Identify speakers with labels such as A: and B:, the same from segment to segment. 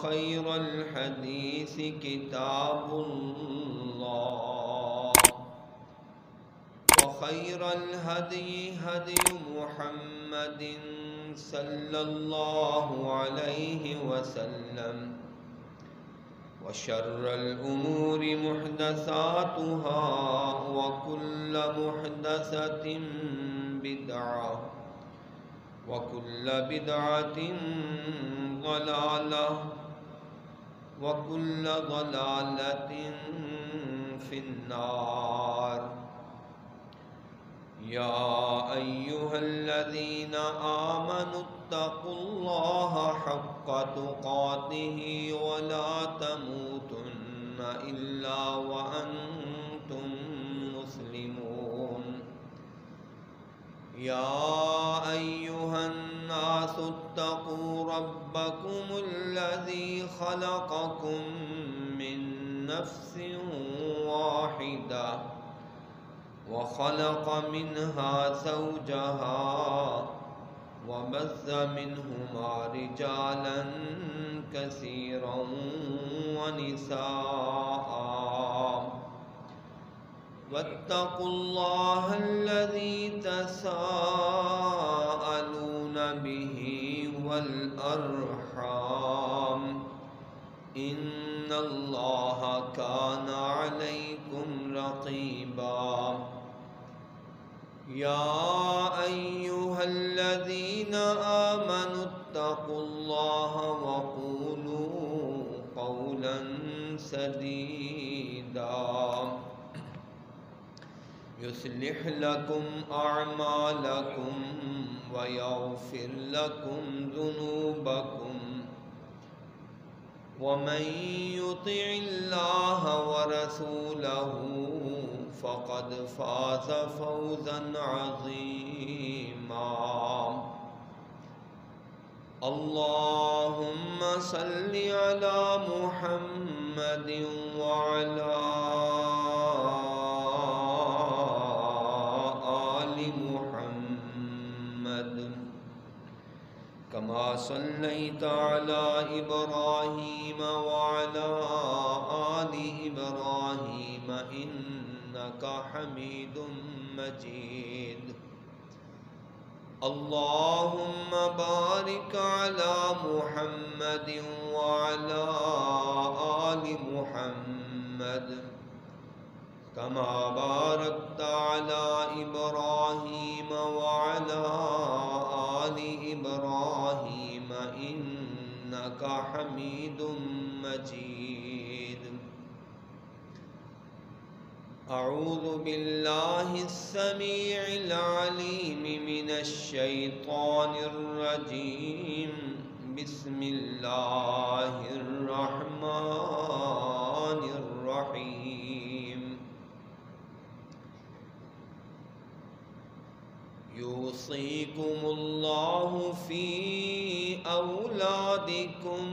A: وخير الحديث كتاب الله وخير الهدي هدي محمد صلى الله عليه وسلم وشر الأمور محدثاتها وكل محدثة بدعة وكل بدعة ضلالة وكل ضلالة في النار يا أيها الذين آمنوا اتقوا الله حق تقاته ولا تموتن إلا وأنتم مسلمون يا أيها الناس اتقوا ربكم الذي خلقكم من نفس واحدة وخلق منها زوجها وبث منهما رجالا كثيرا ونساء واتقوا الله الذي تساءلون به والأرحام إن الله كان عليكم رقيبا يا أيها الذين آمنوا اتقوا الله وقولوا قولا سديدا يصلح لكم أعمالكم ويغفر لكم ذنوبكم ومن يطع الله ورسوله فقد فاز فوزا عظيما اللهم صل على محمد وعلى آل محمد كما صليت على إبراهيم وعلى آل إبراهيم إنك حميد مجيد اللهم بارك على محمد وعلى آل محمد كما باركت على إبراهيم وعلى آل إبراهيم إنك حميد مجيد أعوذ بالله السميع العليم من الشيطان الرجيم بسم الله الرحمن الرحيم يوصيكم الله في أولادكم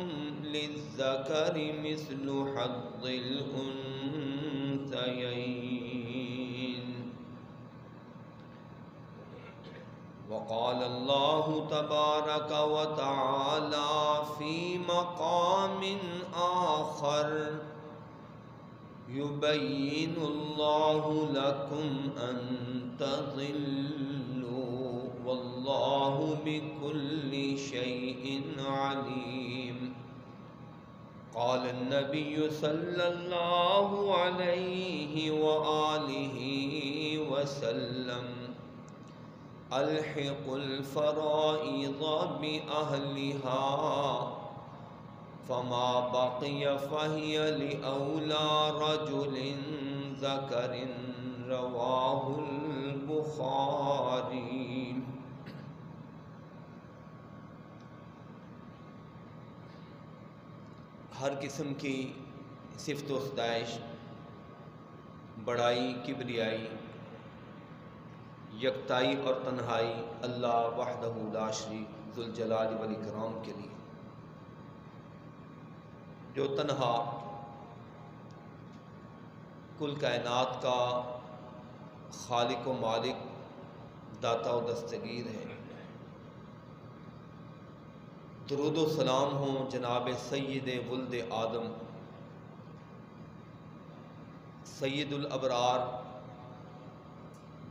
A: للذكر مثل حظ الأنثيين وقال الله تبارك وتعالى في مقام آخر يبين الله لكم أن تضلوا والله بكل شيء عليم قال النبي صلى الله عليه وآله وسلم الحقوا الفرائض بأهلها فما بقي فهي لأولى رجل ذكر رواه البخاری۔ ہر قسم کی صفت و ستائش، بڑائی، کبریائی، یکتائی اور تنہائی اللہ وحدہ لا شریک ذوالجلال والاکرام کے لیے، جو تنہا کل کائنات کا خالق و مالک، داتا و دستگیر ہے، درود و سلام ہوں جناب سید ولد آدم، سید الابرار،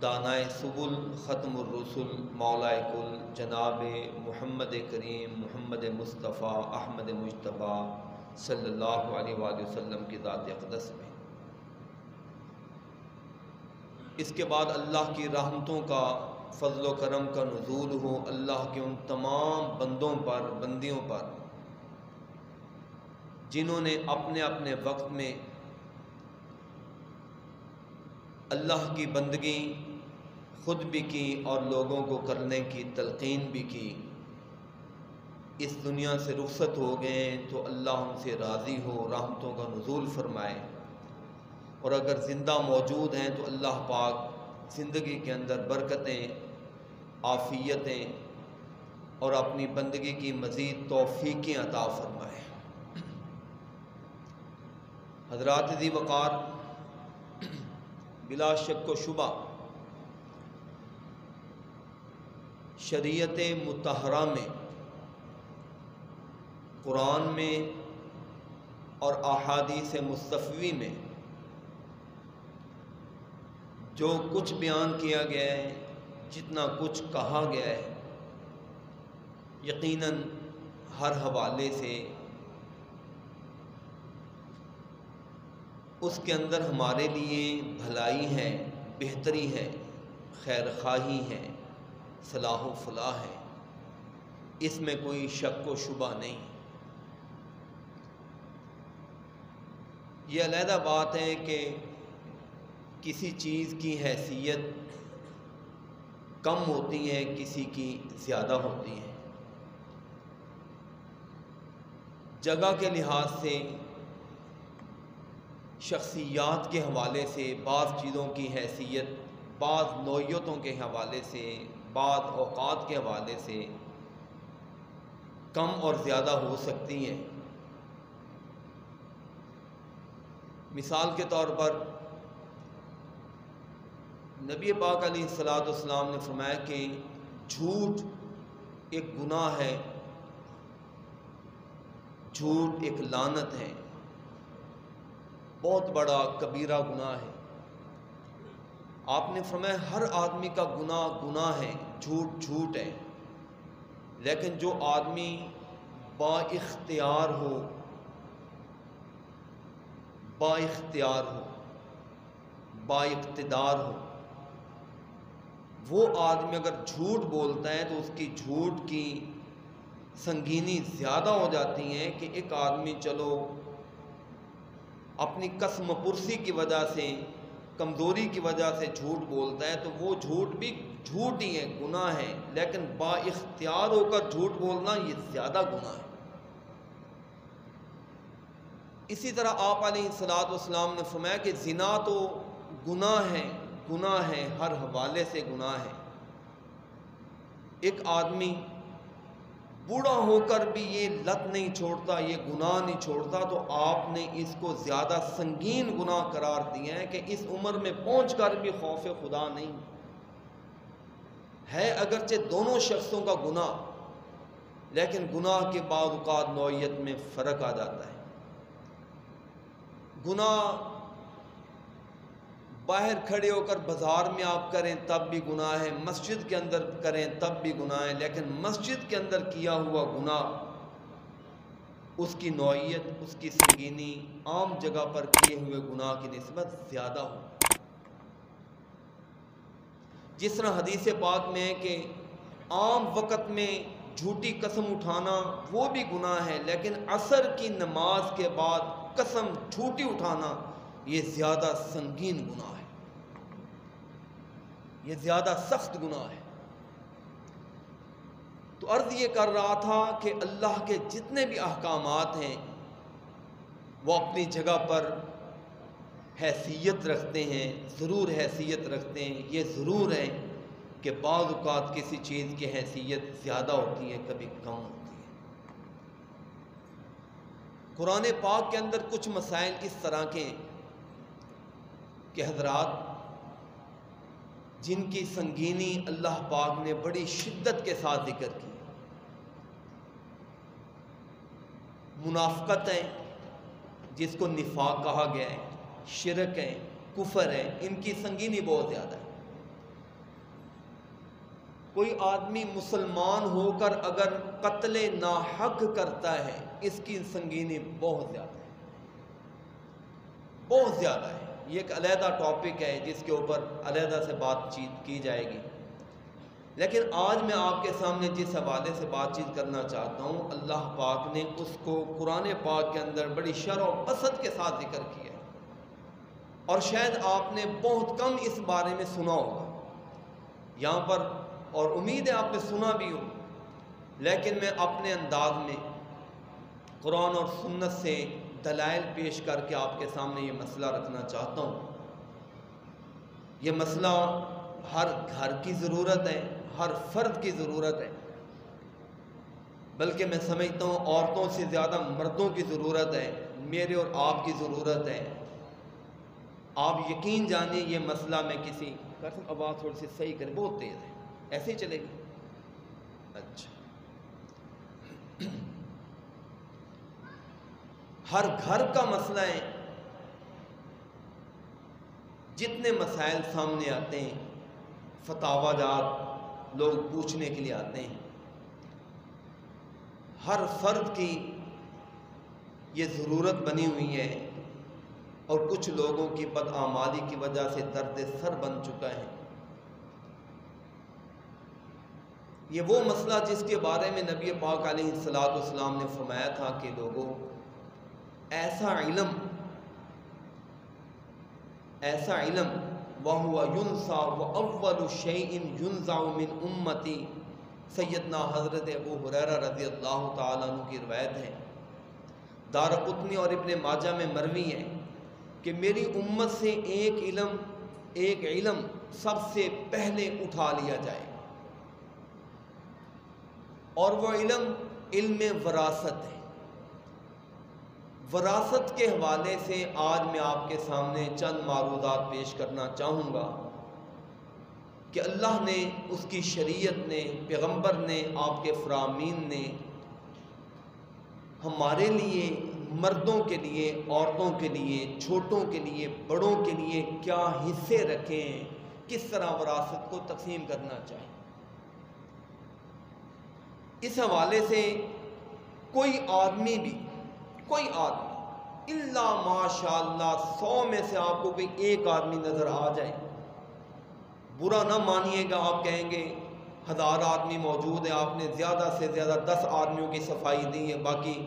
A: دانائے سبل، ختم الرسل، مولائے کل، جناب محمد کریم محمد مصطفیٰ احمد مجتبیٰ صلی اللہ علیہ وآلہ وسلم کی ذات اقدس میں۔ اس کے بعد اللہ کی رحمتوں کا، فضل و کرم کا نزول ہو اللہ کے ان تمام بندوں پر، بندیوں پر جنہوں نے اپنے اپنے وقت میں اللہ کی بندگی خود بھی کی اور لوگوں کو کرنے کی تلقین بھی کی۔ اس دنیا سے رخصت ہو گئے تو اللہ ان سے راضی ہو، رحمتوں کا نزول فرمائے، اور اگر زندہ موجود ہیں تو اللہ پاک زندگی کے اندر برکتیں، عافیتیں اور اپنی بندگی کی مزید توفیقیں عطا فرمائے۔ حضرات ذی وقار، بلا شک و شبہ شریعت مطہرہ میں، قرآن میں اور احادیث مصطفی میں جو کچھ بیان کیا گیا ہے، جتنا کچھ کہا گیا ہے، یقیناً ہر حوالے سے اس کے اندر ہمارے لیے بھلائی ہے، بہتری ہے، خیر خواہی ہے، صلاح و فلاح ہے، اس میں کوئی شک و شبہ نہیں۔ یہ علیحدہ بات ہے کہ کسی چیز کی حیثیت کم ہوتی ہے، کسی کی زیادہ ہوتی ہے۔ جگہ کے لحاظ سے، شخصیات کے حوالے سے بعض چیزوں کی حیثیت بعض نوعیتوں کے حوالے سے، بعض اوقات کے حوالے سے کم اور زیادہ ہو سکتی ہیں۔ مثال کے طور پر نبی پاک علیہ السلام نے فرمایا کہ جھوٹ ایک گناہ ہے، جھوٹ ایک لعنت ہے، بہت بڑا کبیرہ گناہ ہے۔ آپ نے فرمایا ہر آدمی کا گناہ ہے، جھوٹ ہے، لیکن جو آدمی با اختیار ہو، با اقتدار ہو، وہ آدمی اگر جھوٹ بولتا ہے تو اس کی جھوٹ کی سنگینی زیادہ ہو جاتی ہے کہ ایک آدمی چلو اپنی قسم پرسی کی وجہ سے، کمزوری کی وجہ سے جھوٹ بولتا ہے تو وہ جھوٹ بھی جھوٹ ہی ہے، گناہ ہے، لیکن با اختیار ہو کر جھوٹ بولنا یہ زیادہ گناہ ہے۔ اسی طرح آپ علیہ السلام نے فرمایا کہ زنا تو گناہ ہے، ہر حوالے سے گناہ ہے۔ ایک آدمی بوڑھا ہو کر بھی یہ لت نہیں چھوڑتا، یہ گناہ نہیں چھوڑتا، تو آپ نے اس کو زیادہ سنگین گناہ قرار دیا ہے کہ اس عمر میں پہنچ کر بھی خوف خدا نہیں ہے۔ اگرچہ دونوں شخصوں کا گناہ، لیکن گناہ کے بعض اوقات نوعیت میں فرق آ جاتا ہے۔ گناہ باہر کھڑے ہو کر بازار میں آپ کریں تب بھی گناہ ہے، مسجد کے اندر کریں تب بھی گناہ ہے، لیکن مسجد کے اندر کیا ہوا گناہ، اس کی نوعیت، اس کی سنگینی عام جگہ پر کیے ہوئے گناہ کی نسبت زیادہ ہو۔ جس طرح حدیث پاک میں ہے کہ عام وقت میں جھوٹی قسم اٹھانا وہ بھی گناہ ہے، لیکن عصر کی نماز کے بعد قسم جھوٹی اٹھانا یہ زیادہ سنگین گناہ ہے، یہ زیادہ سخت گناہ ہے۔ تو عرض یہ کر رہا تھا کہ اللہ کے جتنے بھی احکامات ہیں وہ اپنی جگہ پر حیثیت رکھتے ہیں، ضرور حیثیت رکھتے ہیں۔ یہ ضرور ہے کہ بعض اوقات کسی چیز کی حیثیت زیادہ ہوتی ہے، کبھی کم ہوتی ہے۔ قرآن پاک کے اندر کچھ مسائل اس طرح کے کہ حضرات جن کی سنگینی اللہ پاک نے بڑی شدت کے ساتھ ذکر کی، منافقت ہیں جس کو نفاق کہا گیا ہے، شرک ہے، کفر ہے، ان کی سنگینی بہت زیادہ ہے۔ کوئی آدمی مسلمان ہو کر اگر قتل ناحق کرتا ہے، اس کی سنگینی بہت زیادہ ہے، بہت زیادہ ہے۔ یہ ایک علیحدہ ٹاپک ہے جس کے اوپر علیحدہ سے بات چیت کی جائے گی، لیکن آج میں آپ کے سامنے جس حوالے سے بات چیت کرنا چاہتا ہوں، اللہ پاک نے اس کو قرآن پاک کے اندر بڑی شرح و پسند کے ساتھ ذکر کیا ہے، اور شاید آپ نے بہت کم اس بارے میں سنا ہوگا یہاں پر، اور امید ہے آپ نے سنا بھی ہو، لیکن میں اپنے انداز میں قرآن اور سنت سے دلائل پیش کر کے آپ کے سامنے یہ مسئلہ رکھنا چاہتا ہوں۔ یہ مسئلہ ہر گھر کی ضرورت ہے، ہر فرد کی ضرورت ہے، بلکہ میں سمجھتا ہوں عورتوں سے زیادہ مردوں کی ضرورت ہے، میرے اور آپ کی ضرورت ہے۔ آپ یقین جانیں یہ مسئلہ میں کسی آواز تھوڑی سی صحیح کریں، بہت تیز ہے، ایسے ہی چلے گی؟ اچھا، ہر گھر کا مسئلہ ہے۔ جتنے مسائل سامنے آتے ہیں، فتاوی جات لوگ پوچھنے کے لیے آتے ہیں، ہر فرد کی یہ ضرورت بنی ہوئی ہے، اور کچھ لوگوں کی بدعمالی کی وجہ سے درد سر بن چکا ہے۔ یہ وہ مسئلہ جس کے بارے میں نبی پاک علیہ الصلوۃ والسلام نے فرمایا تھا کہ لوگوں، ایسا علم وَهُوَ يُنْسَى وَأَوَّلُ شَيْءٍ يُنْزَعُ مِنْ أُمَّتِي، سیدنا حضرت ابو ہریرہ رضی اللہ تعالیٰ عنہ کی روایت ہے، دارقطنی اور ابن ماجہ میں مروی ہے کہ میری امت سے ایک علم سب سے پہلے اٹھا لیا جائے، اور وہ علم وراثت ہے۔ وراثت کے حوالے سے آج میں آپ کے سامنے چند معروضات پیش کرنا چاہوں گا کہ اللہ نے، اس کی شریعت نے، پیغمبر نے، آپ کے فرامین نے ہمارے لیے، مردوں کے لیے، عورتوں کے لیے، چھوٹوں کے لیے، بڑوں کے لیے کیا حصے رکھے ہیں، کس طرح وراثت کو تقسیم کرنا چاہیے۔ اس حوالے سے کوئی آدمی الا ماشاءاللہ 100 میں سے آپ کو کوئی ایک آدمی نظر آ جائے، برا نہ مانیے گا، آپ کہیں گے 1000 آدمی موجود ہیں، آپ نے زیادہ سے زیادہ 10 آدمیوں کی صفائی دی ہے، باقی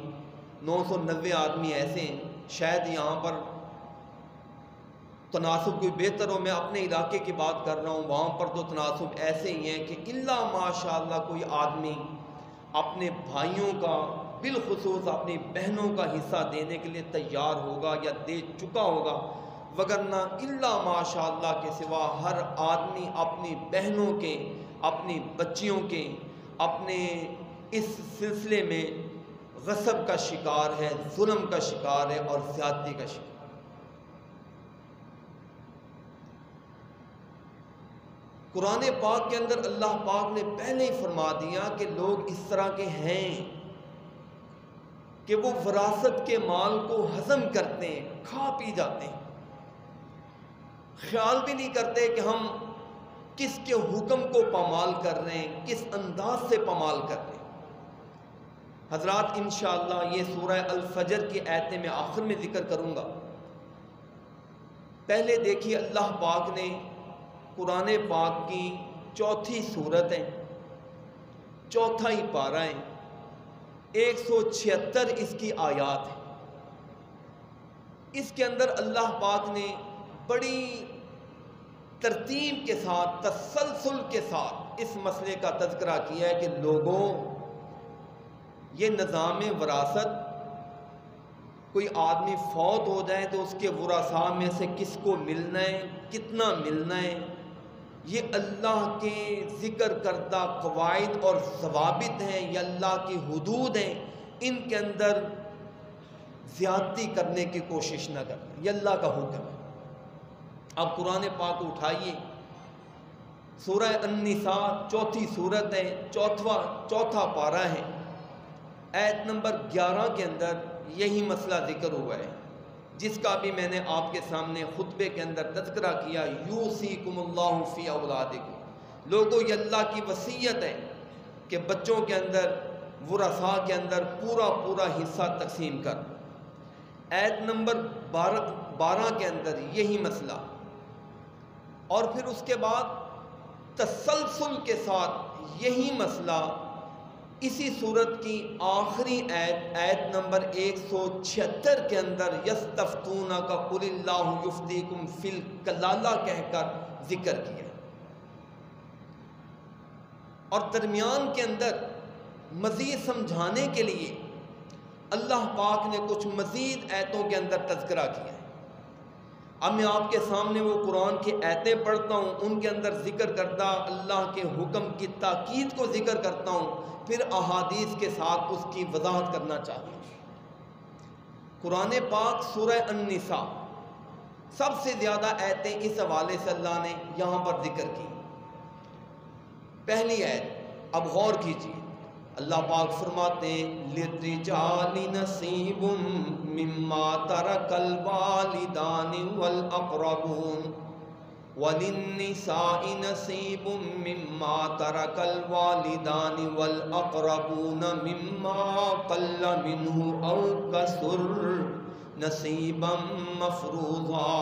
A: 990 آدمی ایسے ہیں۔ شاید یہاں پر تناسب کوئی بہتر ہو، میں اپنے علاقے کی بات کر رہا ہوں، وہاں پر تو تناسب ایسے ہی ہیں کہ الا ماشاءاللہ کوئی آدمی اپنے بھائیوں کا، بالخصوص اپنی بہنوں کا حصہ دینے کے لیے تیار ہوگا یا دے چکا ہوگا، وگرنہ الا ماشاءاللہ کے سوا ہر آدمی اپنی بہنوں کے، اپنی بچیوں کے، اپنے اس سلسلے میں غصب کا شکار ہے، ظلم کا شکار ہے اور زیادتی کا شکار۔ قرآن پاک کے اندر اللہ پاک نے پہلے ہی فرما دیا کہ لوگ اس طرح کے ہیں کہ وہ وراثت کے مال کو ہضم کرتے ہیں، کھا پی جاتے ہیں، خیال بھی نہیں کرتے کہ ہم کس کے حکم کو پامال کر رہے ہیں، کس انداز سے پامال کر رہے ہیں۔ حضرات انشاءاللہ یہ سورہ الفجر کی آیتیں میں آخر میں ذکر کروں گا۔ پہلے دیکھیے اللہ پاک نے قرآن پاک کی 4 سورت ہے، 4 پارہ ہے، 176 اس کی آیات ہیں۔ اس کے اندر اللہ پاک نے بڑی ترتیب کے ساتھ، تسلسل کے ساتھ اس مسئلے کا تذکرہ کیا ہے کہ لوگوں، یہ نظام وراثت، کوئی آدمی فوت ہو جائے تو اس کے ورثاء میں سے کس کو ملنا ہے، کتنا ملنا ہے، یہ اللہ کے ذکر کردہ قواعد اور ضوابط ہیں، یہ اللہ کی حدود ہیں، ان کے اندر زیادتی کرنے کی کوشش نہ کرنا، یہ اللہ کا حکم ہے۔ اب قرآن پاک اٹھائیے، سورہ النساء 4 سورت ہے، 4 پارہ ہے، آیت نمبر 11 کے اندر یہی مسئلہ ذکر ہوا ہے، جس کا بھی میں نے آپ کے سامنے خطبے کے اندر تذکرہ کیا۔ یوصیکم اللہ فی اولادکم، لوگوں یہ اللہ کی وصیت ہے کہ بچوں کے اندر، ورثاء کے اندر پورا حصہ تقسیم کر۔ آیت نمبر 12 کے اندر یہی مسئلہ، اور پھر اس کے بعد تسلسل کے ساتھ یہی مسئلہ اسی صورت کی آخری آیت نمبر 176 کے اندر یستفتونک قل اللہ یفتیکم فی الکلالہ کہہ کر ذکر کیا، اور درمیان کے اندر مزید سمجھانے کے لیے اللہ پاک نے کچھ مزید آیتوں کے اندر تذکرہ کیا ہے۔ اب میں آپ کے سامنے وہ قرآن کی آیتیں پڑھتا ہوں، ان کے اندر ذکر کرتا اللہ کے حکم کی تاکید کو ذکر کرتا ہوں، پھر احادیث کے ساتھ اس کی وضاحت کرنا چاہتا ہوں۔ قرآن پاک سورہ النساء، سب سے زیادہ آیتیں اس حوالے سے اللہ نے یہاں پر ذکر کی۔ پہلی آیت اب غور کیجیے، اللہ پاک فرماتے ہیں لِلرِّجَالِ نَصِیبٌ مِّمَّا تَرَکَ الْوَالِدَانِ وَالْأَقْرَبُونَ وَلِلنِّسَاءِ نَصِیبٌ مِّمَّا تَرَکَ الْوَالِدَانِ وَالْأَقْرَبُونَ مِمَّا قَلَّ مِنْهُ أَوْ كَثُرَ نَصِیبًا مَّفْرُوضًا۔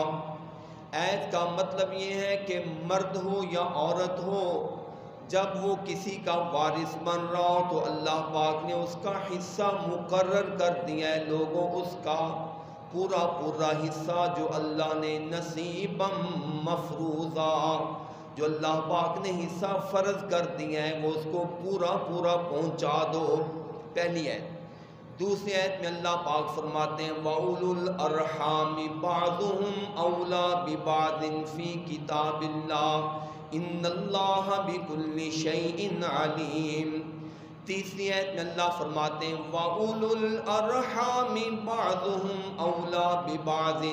A: آیت کا مطلب یہ ہے کہ مرد ہو یا عورت ہو، جب وہ کسی کا وارث بن رہا ہو تو اللہ پاک نے اس کا حصہ مقرر کر دیا ہے۔ لوگوں اس کا پورا حصہ جو اللہ نے نصیبا مفروضا، جو اللہ پاک نے حصہ فرض کر دیا ہے، وہ اس کو پورا پہنچا دو۔ پہلی آیت۔ دوسری آیت میں اللہ پاک فرماتے ہیں وَأُولُو الْأَرْحَامِ بَعْضُهُمْ أَوْلَى بِبَعْضٍ فِي كِتَابِ اللَّهِ ان اللہ بکل شیء علیم۔ تیسری آیت میں اللہ فرماتے ہیں وَأُولُو الْأَرْحَامِ بَعْضُهُمْ أَوْلَى بِبَعْضٍ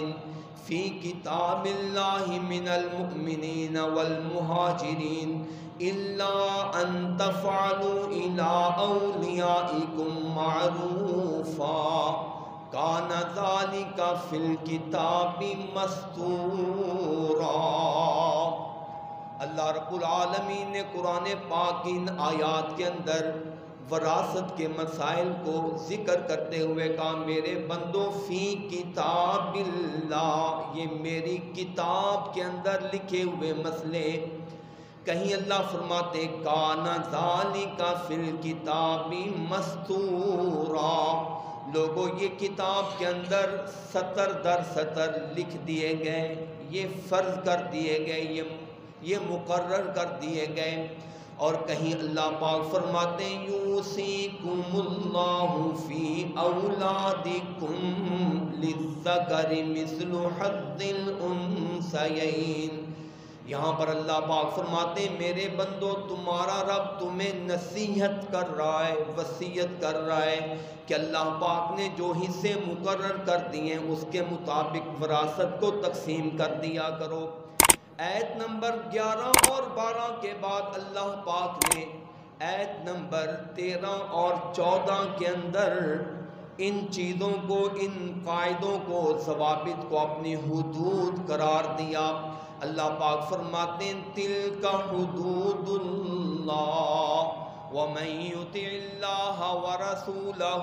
A: فِي كِتَابِ اللَّهِ مِنَ الْمُؤْمِنِينَ وَالْمُهَاجِرِينَ إِلَّا أَن تَفْعَلُوا إِلَىٰ أَوْلِيَائِكُمْ مَعْرُوفًا كَانَ ذَلِكَ فِي الْكِتَابِ مَسْطُورًا۔ اللہ رب العالمین نے قرآن پاک کی ان آیات کے اندر وراثت کے مسائل کو ذکر کرتے ہوئے کہا میرے بندو فی کتاب اللہ، یہ میری کتاب کے اندر لکھے ہوئے مسئلے۔ کہیں اللہ فرماتے کان ذالک فی الکتاب مسطورا، لوگوں یہ کتاب کے اندر سطر در سطر لکھ دیے گئے، یہ فرض کر دیے گئے، یہ مقرر کر دیے گئے۔ اور کہیں اللہ پاک فرماتے ہیں یوصیکم اللہ فی اولادکم للذکر مثل حظ الانثیین۔ یہاں پر اللہ پاک فرماتے ہیں میرے بندو تمہارا رب تمہیں نصیحت کر رہا ہے، وصیت کر رہا ہے کہ اللہ پاک نے جو حصے مقرر کر دیے ہیں اس کے مطابق وراثت کو تقسیم کر دیا کرو۔ آیت نمبر 11 اور 12 کے بعد اللہ پاک نے آیت نمبر 13 اور 14 کے اندر ان چیزوں کو، ان قاعدوں کو، ضوابط کو اپنی حدود قرار دیا۔ اللہ پاک فرماتے ہیں تلک حدود اللہ ومن یطع اللہ ورسولہ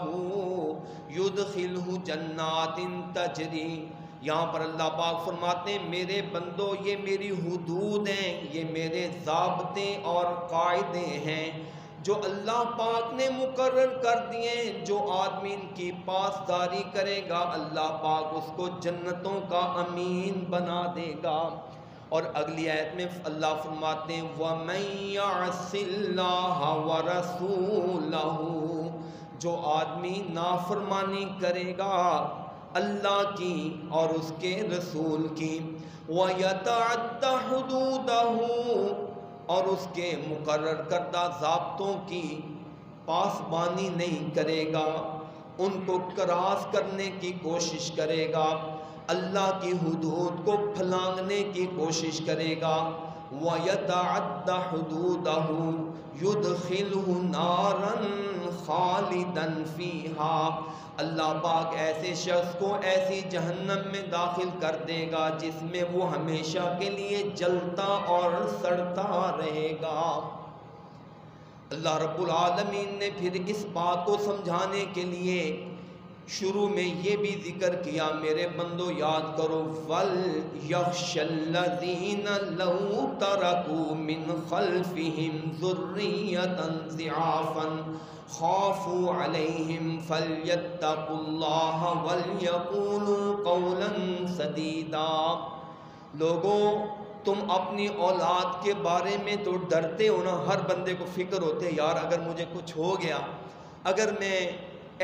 A: یدخلہ جنات تجری۔ یہاں پر اللہ پاک فرماتے ہیں میرے بندو یہ میری حدود ہیں، یہ میرے ضابطے اور قاعدے ہیں جو اللہ پاک نے مقرر کر دیے ہیں۔ جو آدمی ان کی پاسداری کرے گا اللہ پاک اس کو جنتوں کا امین بنا دے گا۔ اور اگلی آیت میں اللہ فرماتے ہیں وَمَن يَعْصِ اللَّهَ وَرَسُولَهُ، جو آدمی نافرمانی کرے گا اللہ کی اور اس کے رسول کی، وَيَتَعَدَّ حُدُودَهُ، اور اس کے مقرر کردہ ضابطوں کی پاسبانی نہیں کرے گا، ان کو کراس کرنے کی کوشش کرے گا، اللہ کی حدود کو پھلانگنے کی کوشش کرے گا۔ وَيَتَعَدَّ حُدُودَهُ، یدخلہ نارا خالدا فیہا، اللہ پاک ایسے شخص کو ایسی جہنم میں داخل کر دے گا جس میں وہ ہمیشہ کے لیے جلتا اور سڑتا رہے گا۔ اللہ رب العالمین نے پھر اس بات کو سمجھانے کے لیے شروع میں یہ بھی ذکر کیا، میرے بندو یاد کرو، وَلْيَخْشَ الَّذِينَ لَوْ تَرَكُوا مِنْ خَلْفِهِمْ ذُرِّيَّةً ضِعَافًا خَافُوا عَلَيْهِمْ فَلْيَتَّقُوا اللَّهَ وَلْيَقُولُوا قَوْلًا سَدِيدًا۔ لوگوں، تم اپنی اولاد کے بارے میں تو ڈرتے ہو نا، ہر بندے کو فکر ہوتے ہے، یار اگر مجھے کچھ ہو گیا، اگر میں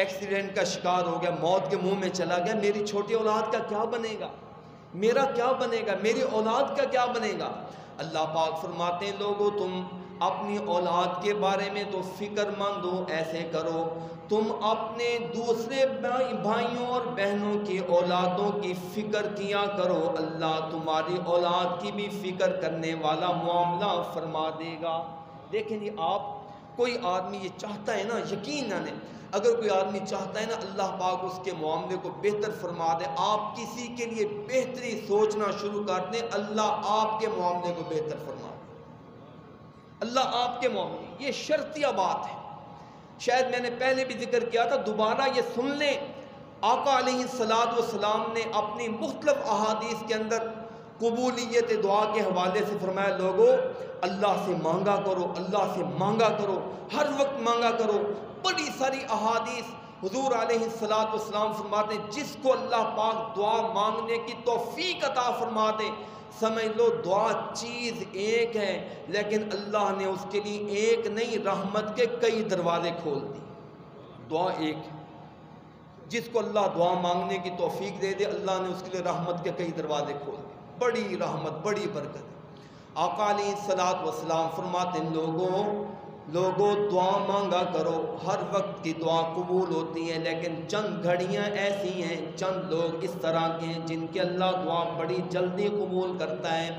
A: ایکسیڈنٹ کا شکار ہو گیا، موت کے منہ میں چلا گیا، میری چھوٹی اولاد کا کیا بنے گا، میرا کیا بنے گا، میری اولاد کا کیا بنے گا۔ اللہ پاک فرماتے ہیں لوگو تم اپنی اولاد کے بارے میں تو فکر مند ہو، ایسے کرو تم اپنے دوسرے بھائیوں اور بہنوں کی اولادوں کی فکر کیا کرو، اللہ تمہاری اولاد کی بھی فکر کرنے والا معاملہ فرما دے گا۔ دیکھیں جی، آپ کوئی آدمی یہ چاہتا ہے نا، یقیناً اگر کوئی آدمی چاہتا ہے نا اللہ پاک اس کے معاملے کو بہتر فرما دے، آپ کسی کے لیے بہتری سوچنا شروع کر دیں، اللہ آپ کے معاملے کو بہتر فرما دے، اللہ آپ کے معاملے، یہ شرطیہ بات ہے۔ شاید میں نے پہلے بھی ذکر کیا تھا، دوبارہ یہ سن لیں، آقا علیہ السلام نے اپنی مختلف احادیث کے اندر قبولیت دعا کے حوالے سے فرمایا، لوگو اللہ سے مانگا کرو، اللہ سے مانگا کرو، ہر وقت مانگا کرو۔ بڑی ساری احادیث حضور علیہ السلام فرماتے ہیں جس کو اللہ پاک دعا مانگنے کی توفیق عطا فرما دے، سمجھ لو دعا چیز ایک ہے، لیکن اللہ نے اس کے لیے ایک نہیں، رحمت کے کئی دروازے کھول دی۔ دعا ایک ہے، جس کو اللہ دعا مانگنے کی توفیق دے دے، اللہ نے اس کے لیے رحمت کے کئی دروازے کھول دی، بڑی رحمت، بڑی برکت۔ آقا علیہ السلام فرماتے ہیں لوگوں دعا مانگا کرو، ہر وقت کی دعا قبول ہوتی ہے، لیکن چند گھڑیاں ایسی ہیں، چند لوگ اس طرح کے ہیں جن کے اللہ دعا بڑی جلدی قبول کرتا ہے۔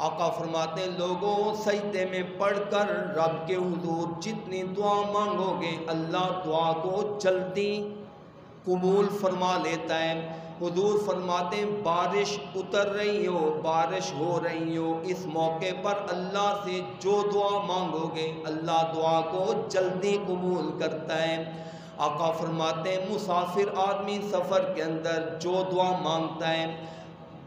A: آقا فرماتے ہیں لوگوں سجدے میں پڑھ کر رب کے حضور جتنی دعا مانگو گے اللہ دعا کو جلدی قبول فرما لیتا ہے۔ حضور فرماتے ہیں بارش اتر رہی ہو، بارش ہو رہی ہو، اس موقع پر اللہ سے جو دعا مانگو گے اللہ دعا کو جلدی قبول کرتا ہے۔ آقا فرماتے ہیں مسافر آدمی سفر کے اندر جو دعا مانگتا ہے،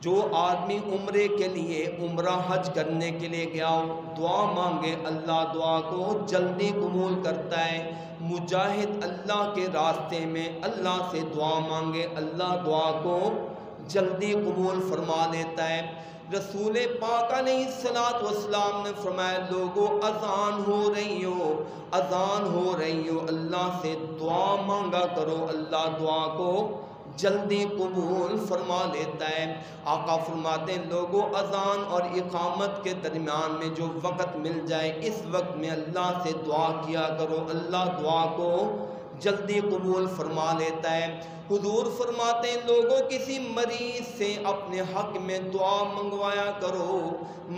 A: جو آدمی عمرے کے لیے عمرہ حج کرنے کے لیے گیا ہو، دعا مانگے اللہ دعا کو جلدی قبول کرتا ہے۔ مجاہد اللہ کے راستے میں اللہ سے دعا مانگے اللہ دعا کو جلدی قبول فرما لیتا ہے۔ رسول پاک علیہ السلام نے فرمایا لوگوں اذان ہو رہی ہو، اذان ہو رہی ہو، اللہ سے دعا مانگا کرو اللہ دعا کو جلدی قبول فرما لیتا ہے۔ آقا فرماتے ہیں لوگوں اذان اور اقامت کے درمیان میں جو وقت مل جائے اس وقت میں اللہ سے دعا کیا کرو اللہ دعا کو جلدی قبول فرما لیتا ہے۔ حضور فرماتے ہیں لوگوں کسی مریض سے اپنے حق میں دعا منگوایا کرو،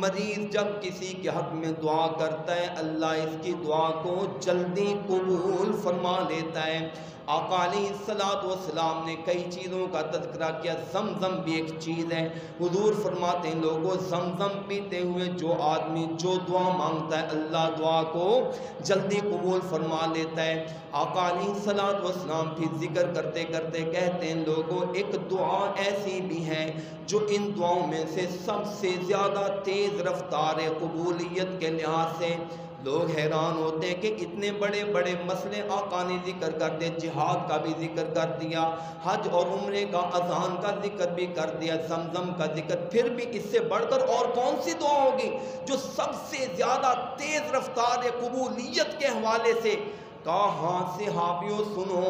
A: مریض جب کسی کے حق میں دعا کرتا ہے اللہ اس کی دعا کو جلدی قبول فرما لیتا ہے۔ آقا علیہ السلام نے کئی چیزوں کا تذکرہ کیا، زمزم بھی ایک چیز ہے۔ حضور فرماتے ہیں لوگوں زمزم پیتے ہوئے جو آدمی جو دعا مانگتا ہے اللہ دعا کو جلدی قبول فرما لیتا ہے۔ آقا علیہ السلام پھر ذکر کرتے کرتے کہتے ہیں لوگوں ایک دعا ایسی بھی ہے جو ان دعاؤں میں سے سب سے زیادہ تیز رفتار قبولیت کے لحاظ سے لوگ حیران ہوتے ہیں کہ اتنے بڑے بڑے مسئلے آقا نے ذکر کر دیا، جہاد کا بھی ذکر کر دیا، حج اور عمرے کا اذان کا ذکر بھی کر دیا، زمزم کا ذکر، پھر بھی اس سے بڑھ کر اور کون سی دعا ہوگی جو سب سے زیادہ تیز رفتار قبولیت کے حوالے سے کہا ہاں صحابیوں سنو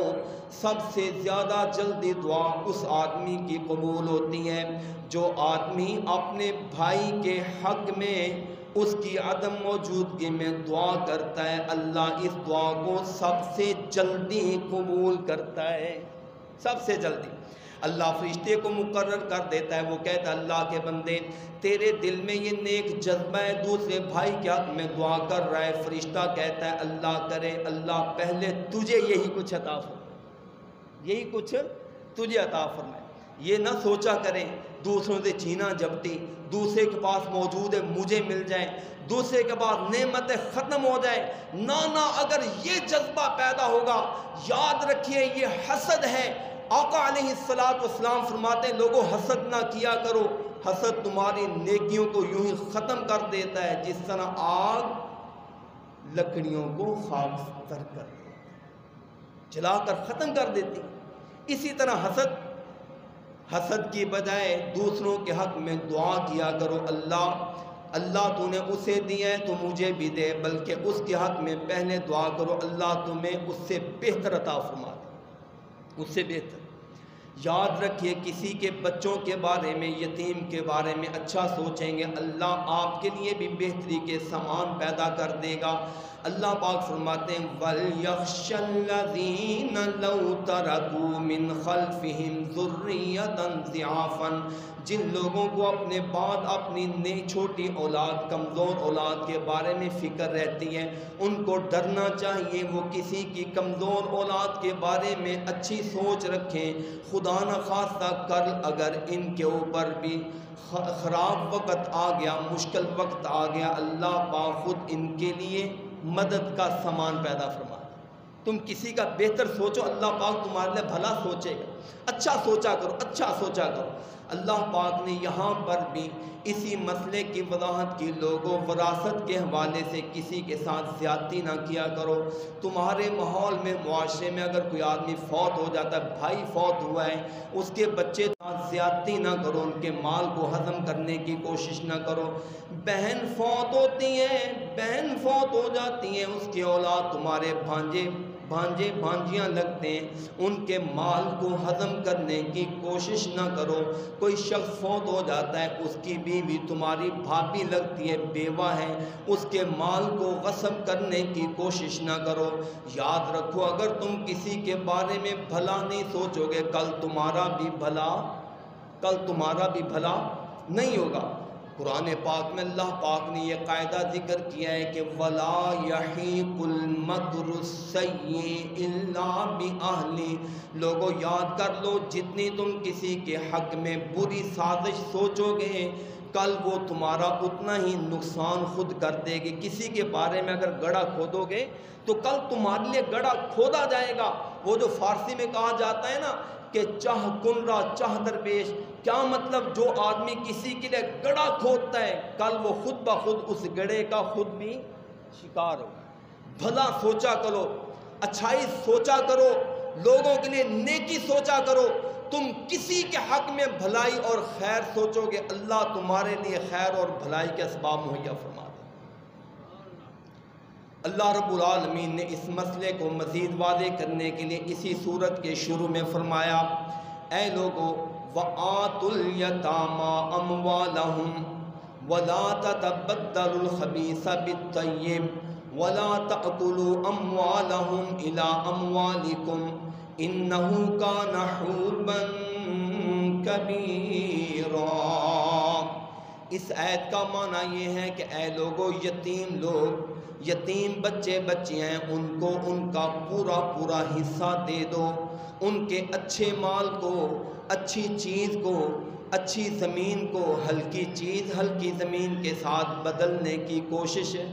A: سب سے زیادہ جلدی دعا اس آدمی کی قبول ہوتی ہے جو آدمی اپنے بھائی کے حق میں اس کی عدم موجودگی میں دعا کرتا ہے اللہ اس دعا کو سب سے جلدی قبول کرتا ہے، سب سے جلدی۔ اللہ فرشتے کو مقرر کر دیتا ہے، وہ کہتا ہے اللہ کے بندے تیرے دل میں یہ نیک جذبہ ہے، دوسرے بھائی کے حق میں دعا کر رہا ہے۔ فرشتہ کہتا ہے اللہ کرے اللہ پہلے تجھے یہی کچھ عطا فرمائے، یہی کچھ تجھے عطا فرمائے۔ یہ نہ سوچا کریں دوسروں سے چھینا جھپٹی، دوسرے کے پاس موجود ہے مجھے مل جائیں، دوسرے کے پاس نعمتیں ختم ہو جائیں، نہ اگر یہ جذبہ پیدا ہوگا یاد رکھیے یہ حسد ہے۔ آقا علیہ السلام فرماتے ہیں لوگوں حسد نہ کیا کرو، حسد تمہاری نیکیوں کو یوں ہی ختم کر دیتا ہے جس طرح آگ لکڑیوں کو خاکستر کر دیتی، جلا کر ختم کر دیتی۔ اسی طرح حسد کی بجائے دوسروں کے حق میں دعا کیا کرو، اللہ تو نے اسے دیا ہے تو مجھے بھی دے، بلکہ اس کے حق میں پہلے دعا کرو اللہ تمہیں اس سے بہتر عطا فرما دے، اس سے بہتر۔ یاد رکھیے کسی کے بچوں کے بارے میں، یتیم کے بارے میں اچھا سوچیں گے اللہ آپ کے لیے بھی بہتری کے سامان پیدا کر دے گا۔ اللہ پاک فرماتے ہیں وَلْيَخْشَ الَّذِينَ لَوْ تَرَكُوا مِنْ خَلْفِهِمْ ذُرِّيَّةً ضِعَافًا، جن لوگوں کو اپنے بعد اپنی چھوٹی اولاد، کمزور اولاد کے بارے میں فکر رہتی ہے، ان کو ڈرنا چاہیے وہ کسی کی کمزور اولاد کے بارے میں اچھی سوچ رکھیں۔ خدا نخواستہ کل اگر ان کے اوپر بھی خراب وقت آ گیا، مشکل وقت آ گیا، اللہ پاک خود ان کے لیے مدد کا سامان پیدا فرما۔ تم کسی کا بہتر سوچو اللہ پاک تمہارے لیے بھلا سوچے گا۔ اچھا سوچا کرو، اچھا سوچا کرو۔ اللہ پاک نے یہاں پر بھی اسی مسئلے کی وضاحت کی، لوگوں وراثت کے حوالے سے کسی کے ساتھ زیادتی نہ کیا کرو۔ تمہارے ماحول میں، معاشرے میں اگر کوئی آدمی فوت ہو جاتا ہے، بھائی فوت ہوا ہے، اس کے بچے ساتھ زیادتی نہ کرو، ان کے مال کو ہضم کرنے کی کوشش نہ کرو۔ بہن فوت ہوتی ہیں، بہن فوت ہو جاتی ہیں، اس کی اولاد تمہارے بھانجے بھانجیاں لگتے ہیں، ان کے مال کو ہضم کرنے کی کوشش نہ کرو۔ کوئی شخص فوت ہو جاتا ہے، اس کی بیوی تمہاری بھابھی لگتی ہے، بیوہ ہے، اس کے مال کو غصب کرنے کی کوشش نہ کرو۔ یاد رکھو اگر تم کسی کے بارے میں بھلا نہیں سوچو گے کل تمہارا بھی بھلا نہیں ہوگا۔ قرآن پاک میں اللہ پاک نے یہ قاعدہ ذکر کیا ہے کہ وَلَا يَحِيقُ الْمَكْرُ السَّيِّئُ إِلَّا بِأَهْلِهِ، لوگوں یاد کر لو جتنی تم کسی کے حق میں بری سازش سوچو گے کل وہ تمہارا اتنا ہی نقصان خود کر دے گی۔ کسی کے بارے میں اگر گڑھا کھودو گے تو کل تمہارے لیے گڑھا کھودا جائے گا۔ وہ جو فارسی میں کہا جاتا ہے نا کہ چاہ کنرا چاہ درپیش، کیا مطلب جو آدمی کسی کے لیے گڑھا کھودتا ہے کل وہ خود بخود اس گڑھے کا خود بھی شکار ہو۔ بھلا سوچا کرو، اچھائی سوچا کرو، لوگوں کے لیے نیکی سوچا کرو۔ تم کسی کے حق میں بھلائی اور خیر سوچو گے اللہ تمہارے لیے خیر اور بھلائی کے اسباب مہیا فرما دے۔ اللہ رب العالمین نے اس مسئلے کو مزید واضح کرنے کے لیے اسی سورت کے شروع میں فرمایا اے لوگو وَآتُوا الْيَتَامَىٰ أَمْوَالَهُمْ وَلَا تَتَبَدَّلُوا الْخَبِيثَ بِالطَّيِّبِ وَلَا تَأْكُلُوا أَمْوَالَهُمْ إِلَىٰ أَمْوَالِكُمْ إِنَّهُ كَانَ حُوبًا كَبِيرًا۔ اس آیت کا معنی یہ ہے کہ اے لوگو یتیم بچے بچیاں ہیں، ان کو ان کا پورا حصہ دے دو، ان کے اچھے مال کو، اچھی چیز کو، اچھی زمین کو ہلکی چیز ہلکی زمین کے ساتھ بدلنے کی کوشش ہے۔